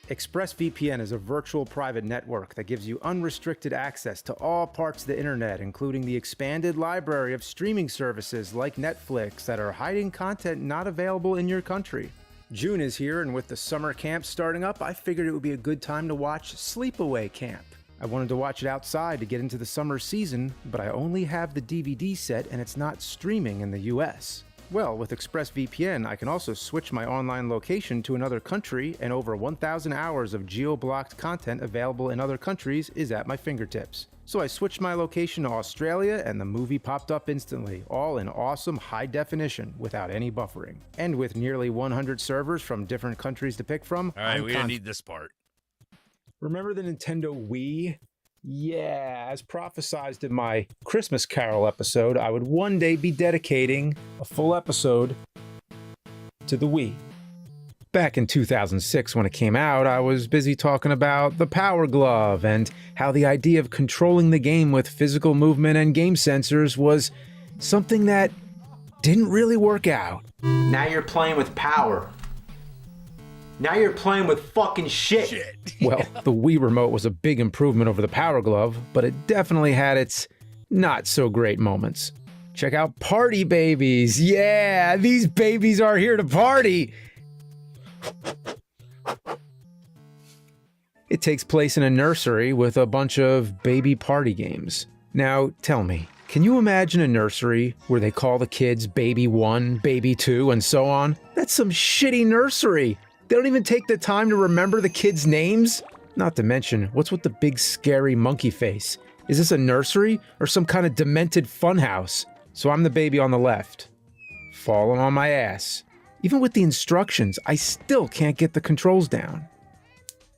ExpressVPN is a virtual private network that gives you unrestricted access to all parts of the internet, including the expanded library of streaming services like Netflix that are hiding content not available in your country. June is here, and with the summer camp starting up, I figured it would be a good time to watch Sleepaway Camp. I wanted to watch it outside to get into the summer season, but I only have the DVD set and it's not streaming in the US. Well, with ExpressVPN, I can also switch my online location to another country, and over 1,000 hours of geo-blocked content available in other countries is at my fingertips. So I switched my location to Australia and the movie popped up instantly, all in awesome high definition without any buffering. And with nearly 100 servers from different countries to pick from, all right, we're gonna need this part. Remember the Nintendo Wii? Yeah, as prophesized in my Christmas Carol episode, I would one day be dedicating a full episode to the Wii. Back in 2006 when it came out, I was busy talking about the Power Glove and how the idea of controlling the game with physical movement and game sensors was something that didn't really work out. Now you're playing with power. Now you're playing with fucking shit. Well, the Wii Remote was a big improvement over the Power Glove, but it definitely had its not so great moments. Check out Party Babies. Yeah, these babies are here to party. It takes place in a nursery with a bunch of baby party games. Now, tell me, can you imagine a nursery where they call the kids Baby 1, Baby 2, and so on? That's some shitty nursery. They don't even take the time to remember the kids' names? Not to mention, what's with the big scary monkey face? Is this a nursery or some kind of demented funhouse? So I'm the baby on the left, falling on my ass. Even with the instructions, I still can't get the controls down.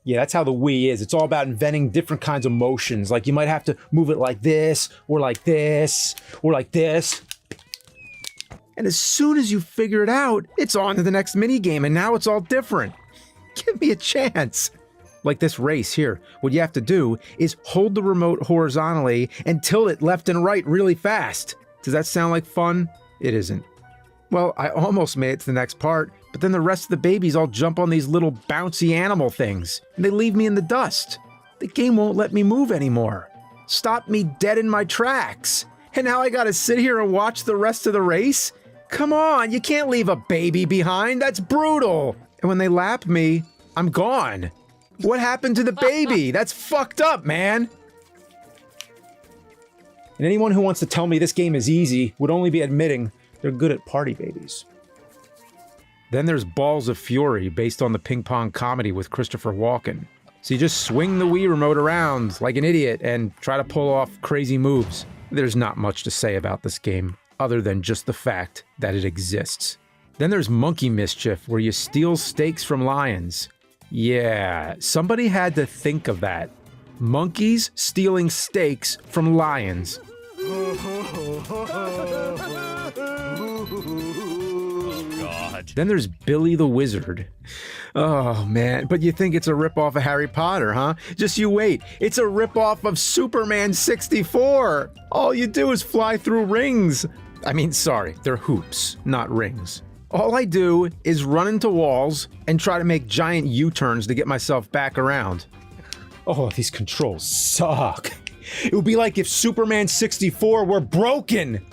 Yeah, that's how the Wii is. It's all about inventing different kinds of motions. Like you might have to move it like this, or like this, or like this. And as soon as you figure it out, it's on to the next minigame, and now it's all different. Give me a chance. Like this race here, what you have to do is hold the remote horizontally and tilt it left and right really fast. Does that sound like fun? It isn't. Well, I almost made it to the next part, but then the rest of the babies all jump on these little bouncy animal things, and they leave me in the dust. The game won't let me move anymore. Stop me dead in my tracks. And now I gotta sit here and watch the rest of the race? Come on, you can't leave a baby behind. That's brutal. And when they lap me, I'm gone. What happened to the baby? That's fucked up, man. And anyone who wants to tell me this game is easy would only be admitting they're good at party babies. Then there's Balls of Fury, based on the ping pong comedy with Christopher Walken. So you just swing the Wii remote around like an idiot and try to pull off crazy moves. There's not much to say about this game. other than just the fact that it exists. Then there's monkey mischief, where you steal steaks from lions. Yeah, somebody had to think of that. Monkeys stealing steaks from lions. God. Then there's Billy the Wizard. Oh man, but you think it's a ripoff of Harry Potter, huh? Just you wait, it's a ripoff of Superman 64! All you do is fly through rings. I mean, sorry, they're hoops, not rings. All I do is run into walls and try to make giant U-turns to get myself back around. Oh, these controls suck. It would be like if Superman 64 were broken!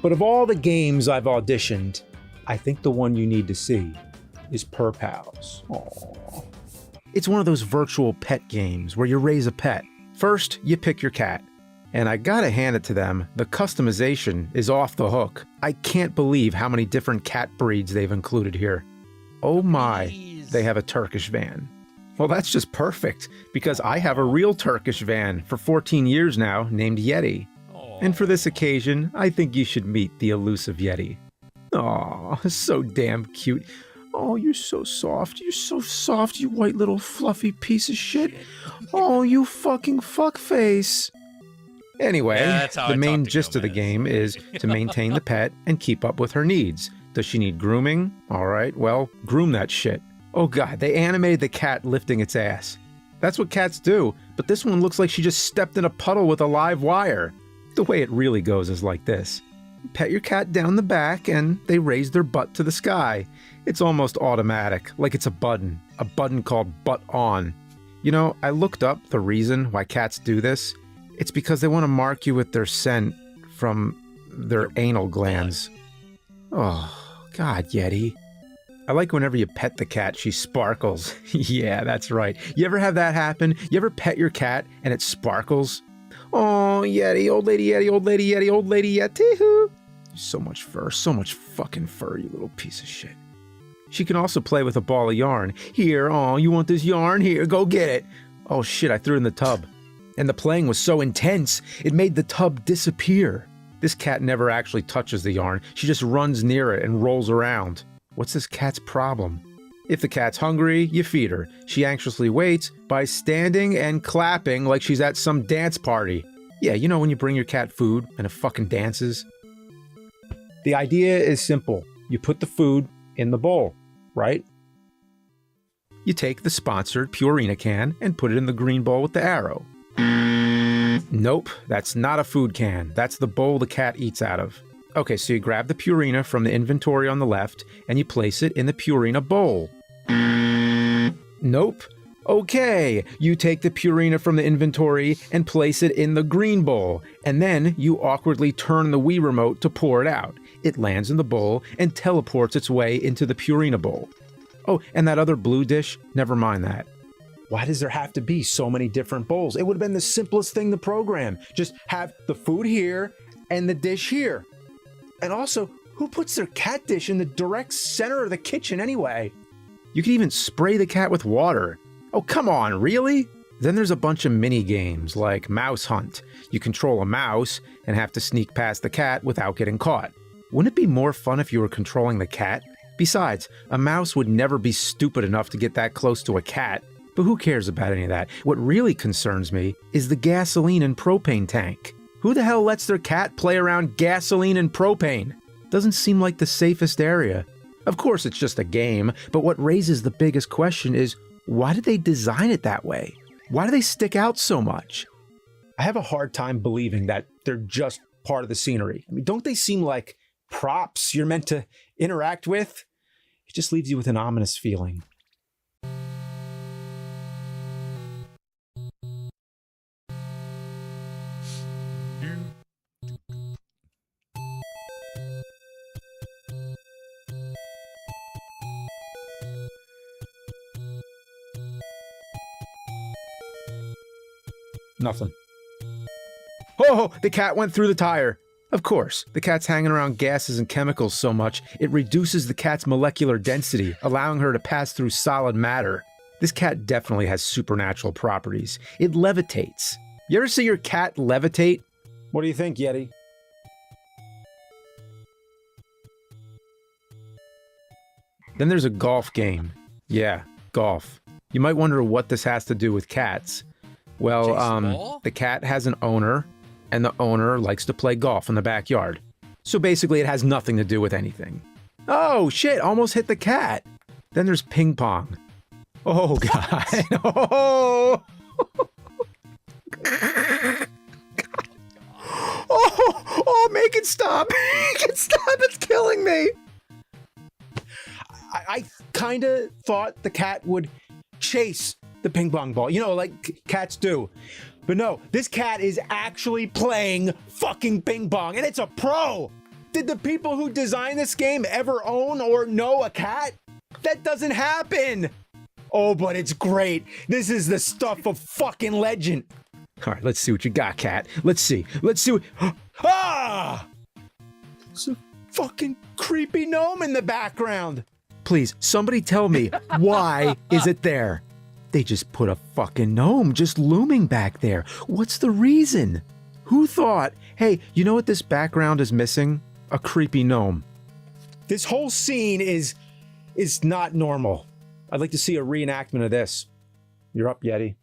But of all the games I've auditioned, I think the one you need to see is Per Pals. Aww. It's one of those virtual pet games where you raise a pet. First, you pick your cat. And I gotta hand it to them, the customization is off the hook. I can't believe how many different cat breeds they've included here. Oh my, they have a Turkish van. Well, that's just perfect, because I have a real Turkish van for 14 years now named Yeti. Aww. And for this occasion, I think you should meet the elusive Yeti. Aw, so damn cute. Oh, you're so soft. You're so soft, you white little fluffy piece of shit. Oh, you fucking fuckface. Anyway, the main gist of the game is to maintain the pet and keep up with her needs. Does she need grooming? Alright, well, groom that shit. Oh god, they animated the cat lifting its ass. That's what cats do, but this one looks like she just stepped in a puddle with a live wire. The way it really goes is like this. Pet your cat down the back and they raise their butt to the sky. It's almost automatic, like it's a button called butt on. You know, I looked up the reason why cats do this. It's because they want to mark you with their scent from their anal glands. Oh, God, Yeti. I like whenever you pet the cat, she sparkles. Yeah, that's right. You ever have that happen? You ever pet your cat and it sparkles? Oh, Yeti, old lady Yeti, old lady Yeti, old lady Yeti. So much fur, so much fucking fur, you little piece of shit. She can also play with a ball of yarn. Here, oh, you want this yarn? Here, go get it. Oh shit, I threw it in the tub. And the playing was so intense, it made the tub disappear. This cat never actually touches the yarn. She just runs near it and rolls around. What's this cat's problem? If the cat's hungry, you feed her. She anxiously waits by standing and clapping like she's at some dance party. Yeah, you know when you bring your cat food and it fucking dances? The idea is simple. You put the food in the bowl, right? You take the sponsored Purina can and put it in the green bowl with the arrow. Nope, that's not a food can. That's the bowl the cat eats out of. Okay, so you grab the Purina from the inventory on the left and you place it in the Purina bowl. Nope. Okay, you take the Purina from the inventory and place it in the green bowl, and then you awkwardly turn the Wii remote to pour it out. It lands in the bowl and teleports its way into the Purina bowl. Oh, and that other blue dish, never mind that. Why does there have to be so many different bowls? It would have been the simplest thing to program. Just have the food here and the dish here. And also, who puts their cat dish in the direct center of the kitchen anyway? You can even spray the cat with water. Oh, come on, really? Then there's a bunch of mini games like Mouse Hunt. You control a mouse and have to sneak past the cat without getting caught. Wouldn't it be more fun if you were controlling the cat? Besides, a mouse would never be stupid enough to get that close to a cat. But who cares about any of that? What really concerns me is the gasoline and propane tank. Who the hell lets their cat play around gasoline and propane? Doesn't seem like the safest area. Of course, it's just a game, but what raises the biggest question is, why did they design it that way? Why do they stick out so much? I have a hard time believing that they're just part of the scenery. I mean, don't they seem like props you're meant to interact with? It just leaves you with an ominous feeling. Nothing. Oh, the cat went through the tire. Of course, the cat's hanging around gases and chemicals so much, it reduces the cat's molecular density, allowing her to pass through solid matter. This cat definitely has supernatural properties. It levitates. You ever see your cat levitate? What do you think, Yeti? Then there's a golf game. Yeah, golf. You might wonder what this has to do with cats. Well, the cat has an owner, and the owner likes to play golf in the backyard. So basically, it has nothing to do with anything. Oh, shit, almost hit the cat. Then there's ping pong. Oh, God. Oh! Oh, make it stop. Make it stop. It's killing me. I kind of thought the cat would chase the ping pong ball, you know, like cats do. But no, this cat is actually playing fucking ping pong, and it's a pro. Did the people who designed this game ever own or know a cat? That doesn't happen. Oh, but it's great. This is the stuff of fucking legend. All right, let's see what you got, cat. Let's see. Ah! It's a fucking creepy gnome in the background. Please, somebody tell me, why is it there? They just put a fucking gnome just looming back there. What's the reason? Who thought, hey, you know what this background is missing? A creepy gnome. This whole scene is not normal. I'd like to see a reenactment of this. You're up, Yeti.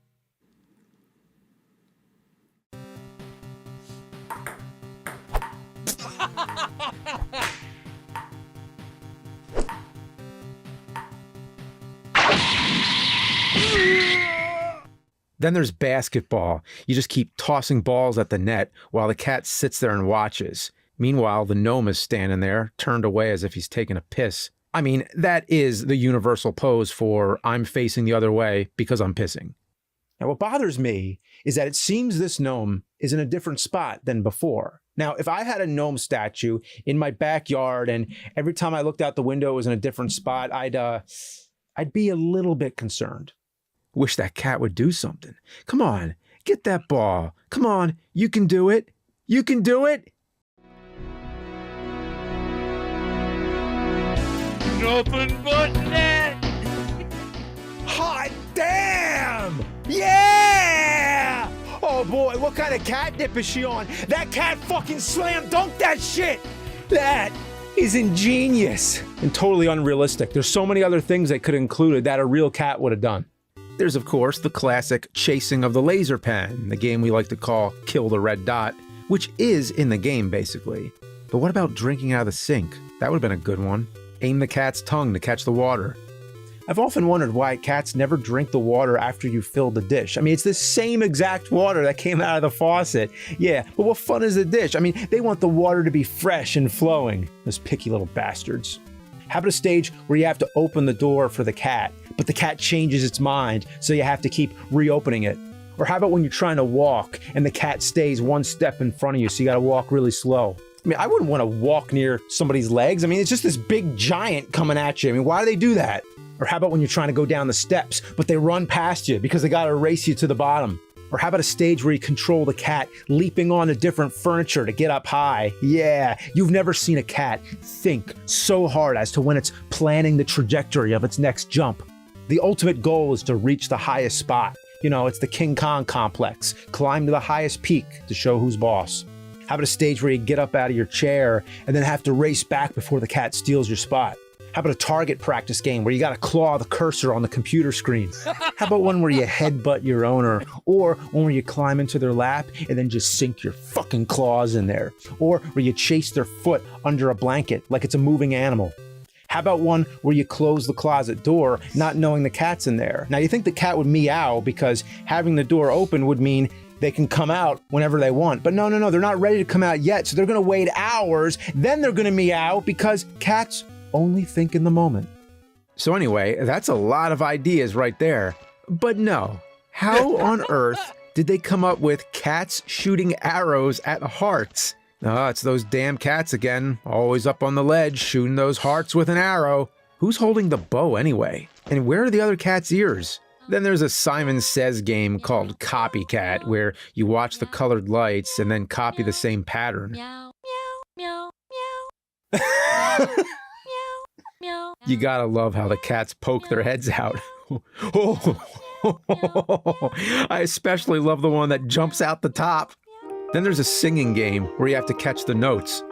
Then there's basketball. You just keep tossing balls at the net while the cat sits there and watches. Meanwhile, the gnome is standing there, turned away as if he's taking a piss. I mean, that is the universal pose for I'm facing the other way because I'm pissing. Now, what bothers me is that it seems this gnome is in a different spot than before. Now, if I had a gnome statue in my backyard and every time I looked out the window it was in a different spot, I'd be a little bit concerned. Wish that cat would do something. Come on, get that ball. Come on, you can do it. You can do it. Nothing but net. Hot damn! Yeah! Oh boy, what kind of catnip is she on? That cat fucking slam dunked that shit! That is ingenious and totally unrealistic. There's so many other things they could have included that a real cat would have done. There's, of course, the classic chasing of the laser pen, the game we like to call Kill the Red Dot, which is in the game, basically. But what about drinking out of the sink? That would have been a good one. Aim the cat's tongue to catch the water. I've often wondered why cats never drink the water after you fill the dish. I mean, it's the same exact water that came out of the faucet. Yeah, but what fun is the dish? I mean, they want the water to be fresh and flowing. Those picky little bastards. How about a stage where you have to open the door for the cat, but the cat changes its mind, so you have to keep reopening it? Or how about when you're trying to walk and the cat stays one step in front of you, so you gotta walk really slow? I mean, I wouldn't want to walk near somebody's legs. I mean, it's just this big giant coming at you. I mean, why do they do that? Or how about when you're trying to go down the steps, but they run past you because they gotta race you to the bottom? Or how about a stage where you control the cat leaping onto different furniture to get up high? Yeah, you've never seen a cat think so hard as to when it's planning the trajectory of its next jump. The ultimate goal is to reach the highest spot. You know, it's the King Kong complex. Climb to the highest peak to show who's boss. How about a stage where you get up out of your chair and then have to race back before the cat steals your spot? How about a target practice game where you gotta claw the cursor on the computer screen? How about one where you headbutt your owner? Or one where you climb into their lap and then just sink your fucking claws in there? Or where you chase their foot under a blanket like it's a moving animal? How about one where you close the closet door not knowing the cat's in there? Now you think the cat would meow because having the door open would mean they can come out whenever they want. But no, they're not ready to come out yet. So they're gonna wait hours, then they're gonna meow because cats only think in the moment. So anyway, that's a lot of ideas right there. But no, how on earth did they come up with cats shooting arrows at hearts? Oh, it's those damn cats again, always up on the ledge shooting those hearts with an arrow. Who's holding the bow anyway? And where are the other cat's ears? Then there's a Simon Says game called Copycat, where you watch the colored lights and then copy the same pattern. Meow, meow, meow, meow. You gotta love how the cats poke their heads out. I especially love the one that jumps out the top. Then there's a singing game where you have to catch the notes.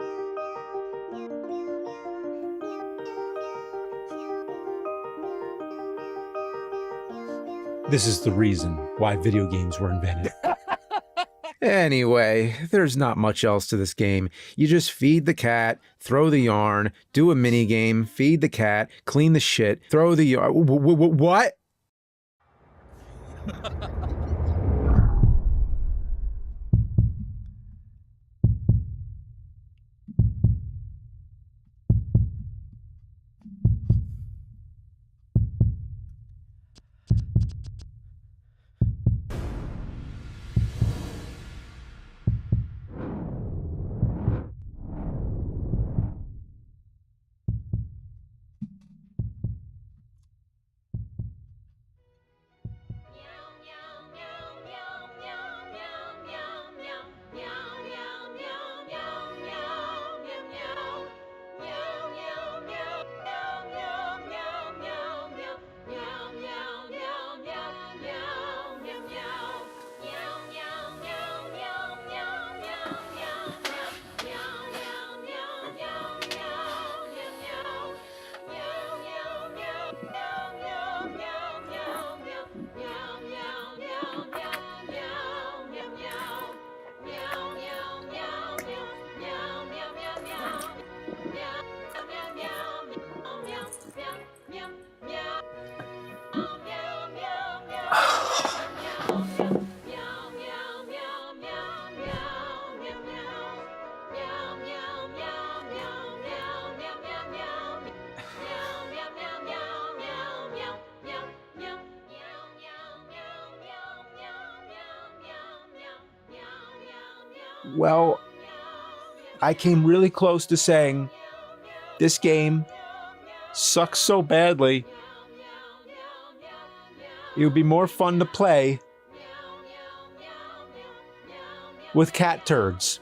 This is the reason why video games were invented. Anyway, there's not much else to this game. You just feed the cat, throw the yarn, do a mini game, feed the cat, clean the shit, throw the yarn. What? Well, I came really close to saying this game sucks so badly. It would be more fun to play with cat turds.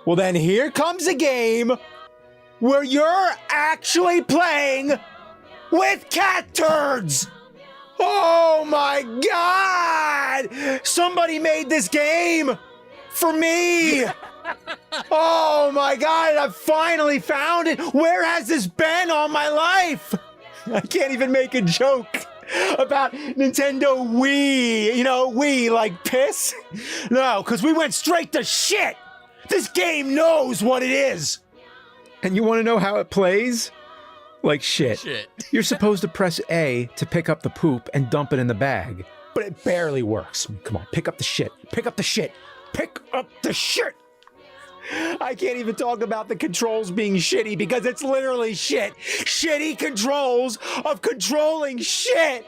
Well, then here comes a game where you're actually playing with cat turds. Oh my God! Somebody made this game for me! Oh my God, I finally found it! Where has this been all my life? I can't even make a joke about Nintendo Wii. You know, Wii like piss? No, because we went straight to shit! This game knows what it is! And you want to know how it plays? Like shit. You're supposed to press A to pick up the poop and dump it in the bag. But it barely works. Come on, pick up the shit. Pick up the shit. Pick up the shit! I can't even talk about the controls being shitty because it's literally shit. Shitty controls of controlling shit!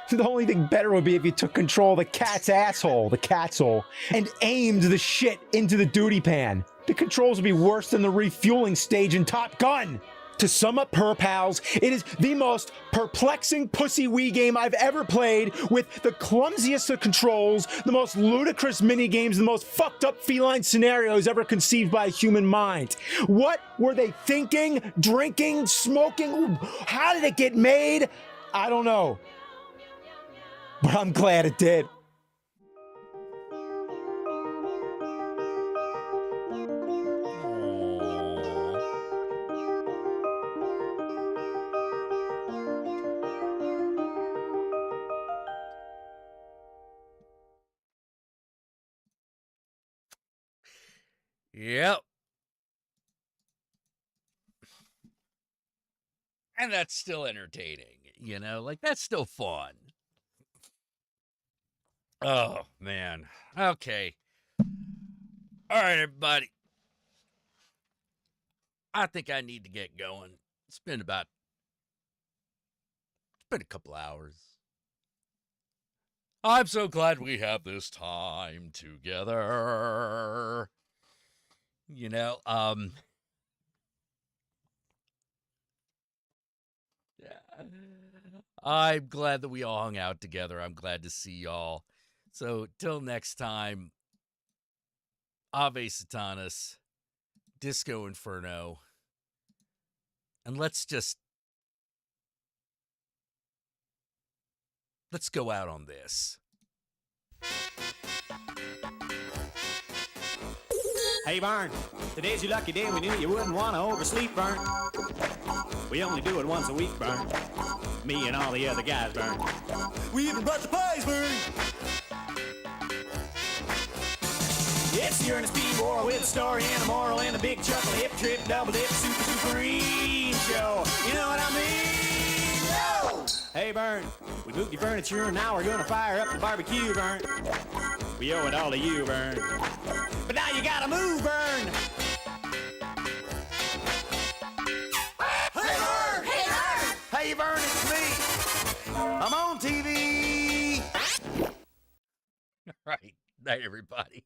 The only thing better would be if you took control of the cat's asshole, the cat's-hole, and aimed the shit into the duty pan. The controls would be worse than the refueling stage in Top Gun. To sum up, Her Pals, it is the most perplexing pussy Wii game I've ever played, with the clumsiest of controls, the most ludicrous minigames, the most fucked up feline scenarios ever conceived by a human mind. What were they thinking, drinking, smoking? How did it get made? I don't know. But I'm glad it did. Yep. And that's still entertaining, you know? Like, that's still fun. Oh, man. Okay. All right, everybody. I think I need to get going. It's been a couple hours. I'm so glad we have this time together. You know, I'm glad that we all hung out together. I'm glad to see y'all. So, till next time, Ave Satanas, Disco Inferno, and let's go out on this. Hey, Vern, today's your lucky day. We knew you wouldn't want to oversleep, Vern. We only do it once a week, Vern. Me and all the other guys, Vern. We even brought the pies, Vern. It's the Ernest B. War with a story and a moral and a big chuckle, hip trip, double dip, super superine show. You know what I mean? No! Hey, Vern, we moved your furniture and now we're gonna fire up the barbecue, Vern. We owe it all to you, Vern. But now you gotta move, Vern. Hey, Vern! Hey, Vern! Hey, Vern, it's me. I'm on TV. All right. Night, everybody.